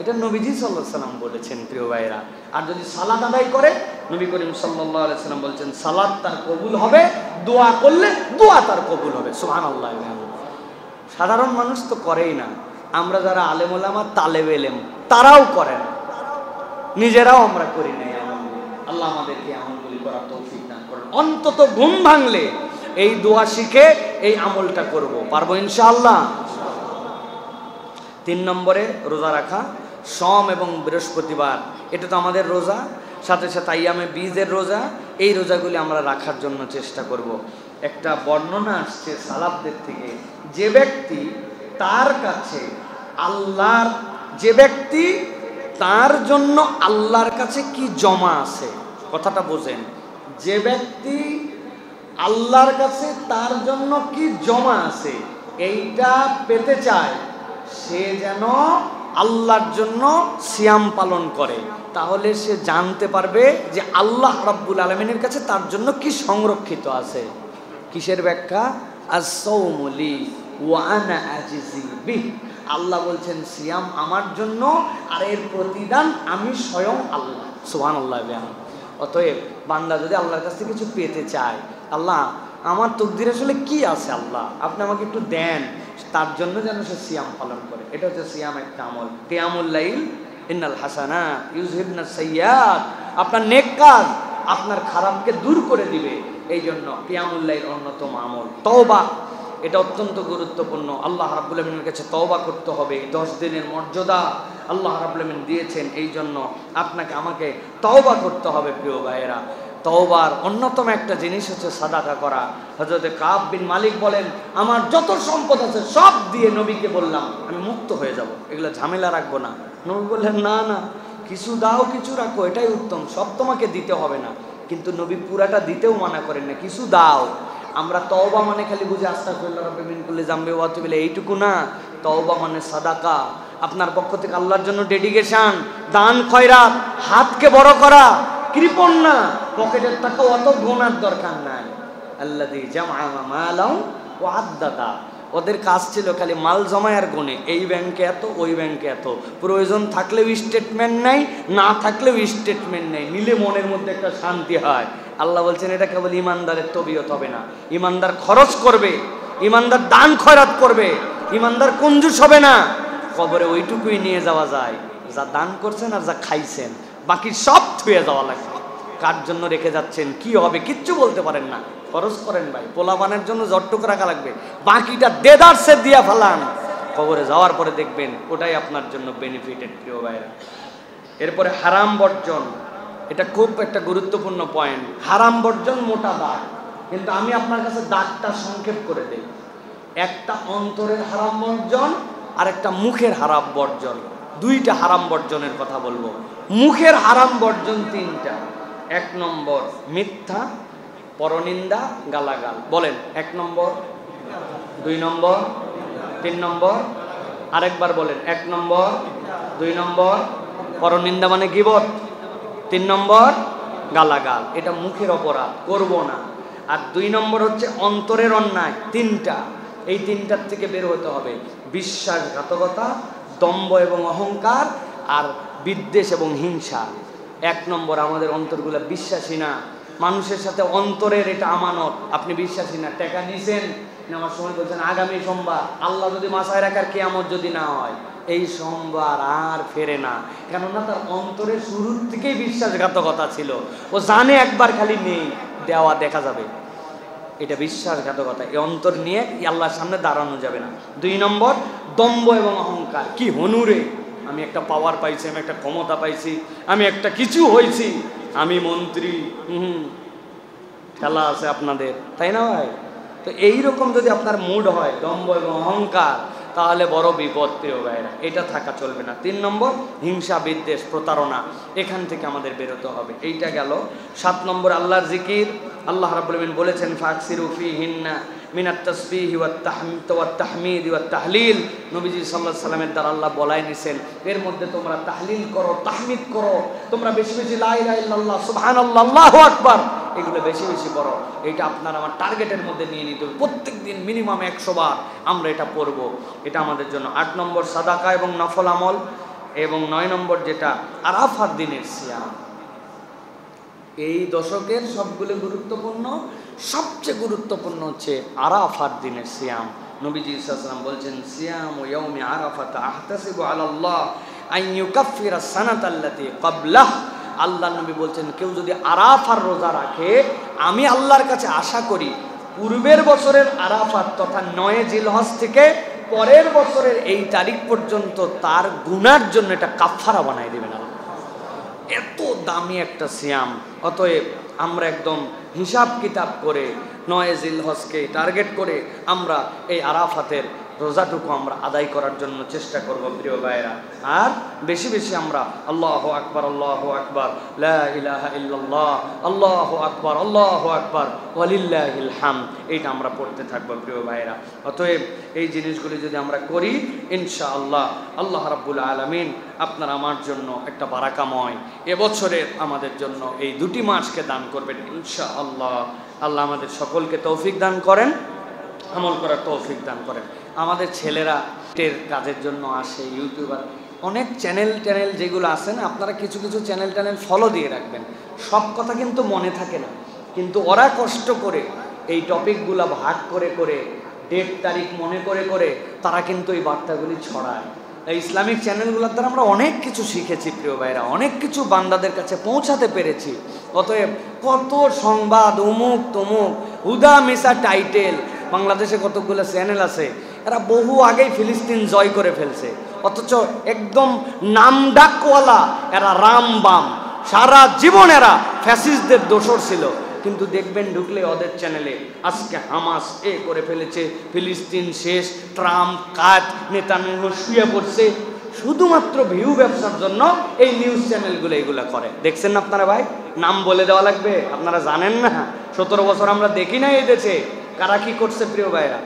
এটা নবীজি সাল্লাল্লাহু আলাইহি সাল্লাম বলেছেন প্রিয় ভাইরা। আর যদি সালাত আদায় করে, নবী করিম সাল্লাল্লাহু আলাইহি সাল্লাম বলছেন সালাত তার কবুল হবে, দোয়া করলে দোয়া তার কবুল হবে। সুবহানাল্লাহ। সাধারণ মানুষ তো করেই না, আমরা যারা আলেম ওলামা তালেব এলেম তারাও করেন, নিজেরাও আমরা করি নাই। আল্লাহ আমাদেরকে আমলগুলি করার তৌফিক দান করেন। অন্তত ঘুম ভাঙলে এই দোয়া শিখে এই আমলটা করব, পারবো ইনশাআল্লাহ। 3 নম্বরে রোজা রাখা, সোম এবং বৃহস্পতিবার, এটা তো আমাদের রোজা, সাথে সাথে আইয়ামে বীজের রোজা। এই রোজাগুলি আমরা রাখার জন্য চেষ্টা করব। একটা বর্ণনা আসছে সালাফদের থেকে, যে ব্যক্তি তার কাছে আল্লাহর, যে ব্যক্তি তার জন্য আল্লাহর কাছে কি জমা আছে, কথাটা বোঝেন, যে ব্যক্তি আল্লাহর কাছে তার জন্য কি জমা আছে এইটা পেতে চায়, সে যেন আল্লাহর জন্য সিয়াম পালন করে, তাহলে সে জানতে পারবে যে আল্লাহ রাব্বুল আলামিনের কাছে তার জন্য কি সংরক্ষিত আছে। কিসের ব্যাখ্যা? as-sawmu li ওয়া আনা আজিজি বিহি। আল্লাহ বলছেন সিয়াম আমার জন্য আর এর প্রতিদান আমি স্বয়ং আল্লাহ। সুবহানাল্লাহ। অতএব বান্দা যদি আল্লাহর কাছ থেকে কিছু পেতে চায়, আল্লাহ আমার তকদিরে আসলে কি আছে, আল্লাহ আপনি আমাকে একটু দেন, তার জন্য যেন সে সিয়াম পালন করে। এটা হচ্ছে সিয়াম একটা আমল। কিয়ামুল লাইল ইন্নাল হাসানাত ইউযহিবনাস সাইয়্যাত, আপনার নেক কাজ আপনার খারাপকে দূর করে দিবে। এই জন্য কিয়ামুল লাইল অন্যতম আমল। তওবা, এটা অত্যন্ত গুরুত্বপূর্ণ। আল্লাহ রাব্বুল আলামিনের কাছে তওবা করতে হবে। 10 দিনের মর্যাদা আল্লাহ রাব্বুল আলামিন দিয়েছেন, এই জন্য আপনাকে আমাকে তওবা করতে হবে। প্রিয় ভাইয়েরা, তওবার অন্যতম একটা জিনিস হচ্ছে সাদাকা করা। হযরত কাব বিন মালিক বলেন, আমার যত সম্পদ আছে সব দিয়ে নবীকে বললাম আমি মুক্ত হয়ে যাব, এগুলো ঝামেলা রাখবো না। নবী বললেন, না না, কিছু দাও কিছু রাখো, এটাই উত্তম, সব তোমাকে দিতে হবে না। কিন্তু নবী পুরাটা দিতেও মানা করেন না, কিছু দাও। আমরা তওবা মানে খালি বুঝে আস্তাগফিরুল্লাহ রাব্বি মিন কুল্লি যামবি ওয়া আতুবু ইলাইহি, এইটুকু না। তওবা মানে সাদাকা, আপনার পক্ষ থেকে আল্লাহর জন্য ডেডিকেশন, দান খয়রাত, হাতকে বড় করা, কৃপণ না, পকেটের টাকা অত গোনার দরকার নাই। আল্লাযী জামআ মালাও ওয়া আদ্দাদা, ওদের কাজ ছিল খালি মাল জমায় আর গুনে, এই ব্যাংকে এত ওই ব্যাংকে এত, প্রয়োজন থাকলেও স্টেটমেন্ট নাই, না থাকলেও স্টেটমেন্ট নেই, নিলে মনের মধ্যে একটা শান্তি হয়। আল্লাহ বলছেন এটা কেবল ইমানদারের তবিয়ত হবে না, ইমানদার খরচ করবে, ইমানদার দান খয়রাত করবে, ইমানদার কঞ্জুস হবে না। কবরে ওইটুকুই নিয়ে যাওয়া যায় যা দান করছেন আর যা খাইছেন, বাকি সব থুয়ে যাওয়া লাগবে। কার জন্য রেখে যাচ্ছেন, কি হবে কিচ্ছু বলতে পারেন না, খরচ করেন ভাই, পোলাপানের জন্য যতটুক রাখা লাগবে, বাকিটা দেদারসে দিয়া ফেলান, কবরে যাওয়ার পরে দেখবেন ওটাই আপনার জন্য বেনিফিটেড। প্রিয় ভাইরা, এরপরে হারাম বর্জন, এটা খুব একটা গুরুত্বপূর্ণ পয়েন্ট। হারাম বর্জন মোটা দাগ, কিন্তু আমি আপনার কাছে দাগটা সংক্ষেপ করে দেই। একটা অন্তরের হারাম বর্জন আর একটা মুখের হারাম বর্জন, দুইটা হারাম বর্জনের কথা বলবো। মুখের হারাম বর্জন 3টা। 1 নম্বর মিথ্যা, পরনিন্দা, গালাগাল। বলেন 1 নম্বর, 2 নম্বর, 3 নম্বর, আরেকবার বলেন 1 নম্বর, 2 নম্বর, পরনিন্দা মানে গীবত, 3 নম্বর গালাগাল। এটা মুখের অপরাধ, করব না। আর 2 নম্বর হচ্ছে অন্তরের অন্যায়, 3টা। এই 3টার থেকে বের হতে হবে। বিশ্বাসঘাতকতা, দম্ভ এবং অহংকার, আর বিদ্বেষ এবং হিংসা। 1 নম্বর আমাদের অন্তরগুলো বিশ্বাসী না, মানুষের সাথে অন্তরের এটা আমানত, আপনি বিশ্বাসী না, টাকা নিছেন, নেওয়ার সময় বলছেন আগামী সোমবার, আল্লাহ যদি মাসায় রাখার কিয়ামত যদি না হয়, এই সোমবার আর ফেরে না, কেননা তার অন্তরে শুরুর থেকেই বিশ্বাসঘাতকতা ছিল। ও জানে একবার খালি নেই, দেওয়া দেখা যাবে। এটা বিশ্বাসঘাতকতা। এই অন্তর নিয়ে আল্লাহর সামনে দাঁড়ানো যাবে না। 2 নম্বর দম্ভ এবং অহংকার। কি হনুরে, আমি একটা পাওয়ার পাইছি, আমি একটা ক্ষমতা পাইছি, আমি একটা কিছু হয়েছি, আমি মন্ত্রী, খেলা আছে আপনাদের, তাই না ভাই? তো এইরকম যদি আপনার মুড হয় দম্ভ এবং অহংকার, তাহলে বড় বিপদ প্রিয় ভাইরা, এটা থাকা চলবে না। 3 নম্বর হিংসা, বিদ্বেষ, প্রতারণা, এখান থেকে আমাদের বেরোতে হবে। এইটা গেল। 7 নম্বর আল্লাহর জিকির। আল্লাহ রাব্বুল আলামিন বলেছেন ফাকসিরু ফীহিন্না মিনাত তাসবিহি ওয়াত তাহমিদ ওয়াত তাহলিল। নবীজি সাল্লাল্লাহু আলাইহি সাল্লামের দ্বারা আল্লাহ বলাই নিছেন, এর মধ্যে তোমরা তাহলিল করো, তাহমিদ করো, তোমরা বেশি বেশি লা ইলাহা ইল্লাল্লাহ, সুবহানাল্লাহ, আল্লাহু আকবার, এগুলো বেশি বেশি পড়ো। এটা আপনার আমার টার্গেটের মধ্যে নিয়ে নিতে হবে। প্রত্যেক দিন মিনিমাম 100 বার আমরা এটা পড়ব, এটা আমাদের জন্য। 8 নম্বর সাদাকা এবং নফল আমল। এবং 9 নম্বর যেটা আরাফার দিনের সিয়াম। এই দশকের সবগুলো গুরুত্বপূর্ণ, সবচেয়ে গুরুত্বপূর্ণ হচ্ছে আরাফার দিনের সিয়াম। নবীজি সাল্লাল্লাহু আলাইহি ওয়াসাল্লাম বলছেন সিয়ামু ইয়াউমি আরাফাত আহতাসিবু আলাল্লাহ আন ইউকাফিরা সানাতাল্লাতী ক্বাবলাহ। আল্লাহ নবী বলছেন, কেউ যদি আরাফার রোজা রাখে, আমি আল্লাহর কাছে আশা করি পূর্বের বছরের আরাফাত তথা 9 জিলহজ থেকে পরের বছরের এই তারিখ পর্যন্ত তার গুনার জন্য এটা কাফারা বানাই দেবেন আল্লাহ। এত দামি একটা সিয়াম। অতএব আমরা একদম হিসাব কিতাব করে 9 জিলহজকে টার্গেট করে আমরা এই আরাফাতের রোজাটুকু আমরা আদায় করার জন্য চেষ্টা করব প্রিয় ভাইরা। আর বেশি বেশি আমরা আল্লাহু আকবার, আল্লাহু আকবার, লা ইলাহা ইল্লাল্লাহ, আল্লাহু আকবার, আল্লাহু আকবার, ওয়ালিল্লাহিল হামদ, এইটা আমরা পড়তে থাকবো প্রিয় ভাইরা। অতএব এই জিনিসগুলি যদি আমরা করি, ইনশাআল্লাহ আল্লাহ রাব্বুল আলামিন আপনার আমার জন্য একটা বারাকাময় এবছরের আমাদের জন্য এই 2টি মাসকে দান করবেন ইনশাআল্লাহ। আল্লাহ আমাদের সকলকে তৌফিক দান করেন, আমল করার তৌফিক দান করেন। আমাদের ছেলেরা টের কাজের জন্য আসে, ইউটিউবার, অনেক চ্যানেল যেগুলো আছে না, আপনারা কিছু কিছু চ্যানেল ফলো দিয়ে রাখবেন। সব কথা কিন্তু মনে থাকে না, কিন্তু ওরা কষ্ট করে এই টপিকগুলো ভাগ করে করে ডেট তারিখ মনে করে করে তারা কিন্তু এই বার্তাগুলি ছড়ায়। এই ইসলামিক চ্যানেলগুলোর দ্বারা আমরা অনেক কিছু শিখেছি প্রিয় ভাইরা, অনেক কিছু বান্দাদের কাছে পৌঁছাতে পেরেছি। অতএব কত সংবাদ, অমুক তমুক, হুদা মিসা টাইটেল, বাংলাদেশে কতগুলো চ্যানেল আছে, এরা বহু আগেই ফিলিস্তিন জয় করে ফেলছে, অথচ একদম নামডাকওয়ালা এরা রামবাম, সারা জীবন এরা ফ্যাসিস্টদের দোসর ছিল। কিন্তু দেখবেন ঢুকলে ওদের চ্যানেলে আজকে হামাস এ করে ফেলেছে, ফিলিস্তিন শেষ, ট্রাম্প কাট, নেতানিয়াহু শুয়ে পড়ছে। শুধুমাত্র ভিউ ব্যবসার জন্য এই নিউজ চ্যানেলগুলো এগুলো করে। দেখছেন না আপনারা ভাই? নাম বলে দেওয়া লাগবে? আপনারা জানেন না? 17 বছর আমরা দেখি না এই দেশে কারা কি করছে প্রিয় ভাইরা।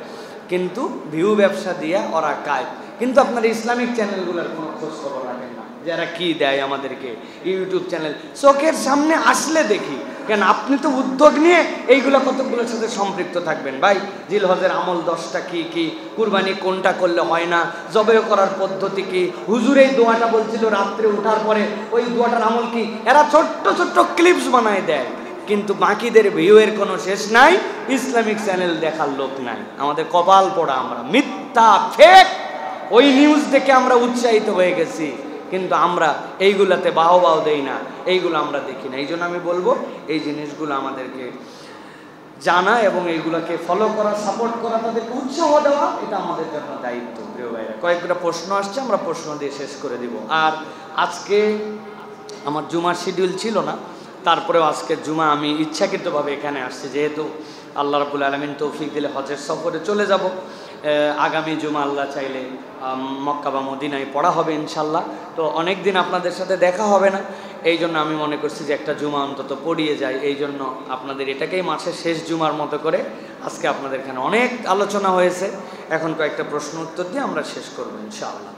কিন্তু ভিউ ব্যবসা দিয়ে ওরা কাজ। কিন্তু আপনার ইসলামিক চ্যানেলগুলোর কোনো খোঁজ খবর রাখেন না, যারা কি দেয় আমাদেরকে। ইউটিউব চ্যানেল চোখের সামনে আসলে দেখি, কেন আপনি তো উদ্যোগ নিয়ে এইগুলো কতগুলোর সাথে সম্পৃক্ত থাকবেন ভাই। জিলহজের আমল 10টা কি কি, কুরবানি কোনটা করলে হয় না, জবে করার পদ্ধতি কি, হুজুর এই দোয়াটা বলছিল রাত্রে ওঠার পরে, ওই দোয়াটার আমল কি, এরা ছোট্ট ছোট্ট ক্লিপস বানায় দেয়। কিন্তু বাকিদের ভিউয়ের কোনো শেষ নাই, ইসলামিক চ্যানেল দেখার লোক নাই। আমাদের কপাল পড়া, আমরা মিথ্যা ফেক ওই নিউজ দেখে আমরা উৎসাহিত হয়ে গেছি, কিন্তু আমরা এইগুলাতে বাহবাহ দেই না, এইগুলো আমরা দেখি না। এই জন্য আমি বলবো এই জিনিসগুলো আমাদেরকে জানা এবং এইগুলোকে ফলো করা, সাপোর্ট করা, তাদেরকে উৎসাহ দেওয়া, এটা আমাদের জন্য দায়িত্ব প্রিয় ভাইরা। কয়েকটা প্রশ্ন আসছে, আমরা প্রশ্ন দিয়ে শেষ করে দিব। আর আজকে আমার জুমার শিডিউল ছিল না, তারপরেও আজকে জুমা আমি ইচ্ছাকৃতভাবে এখানে আসছি, যেহেতু আল্লাহ রাব্বুল আলামিন তৌফিক দিলে হজের সফরে চলে যাব। আগামী জুমা আল্লাহ চাইলে মক্কা বা মদিনায় পড়া হবে ইনশাল্লাহ। তো অনেক দিন আপনাদের সাথে দেখা হবে না, এই জন্য আমি মনে করছি যে একটা জুমা অন্তত পড়িয়ে যায়। এই জন্য আপনাদের এটাকেই মাসের শেষ জুমার মতো করে আজকে আপনাদের এখানে অনেক আলোচনা হয়েছে। এখন কয়েকটা প্রশ্ন উত্তর দিয়ে আমরা শেষ করবো ইনশাআল্লাহ।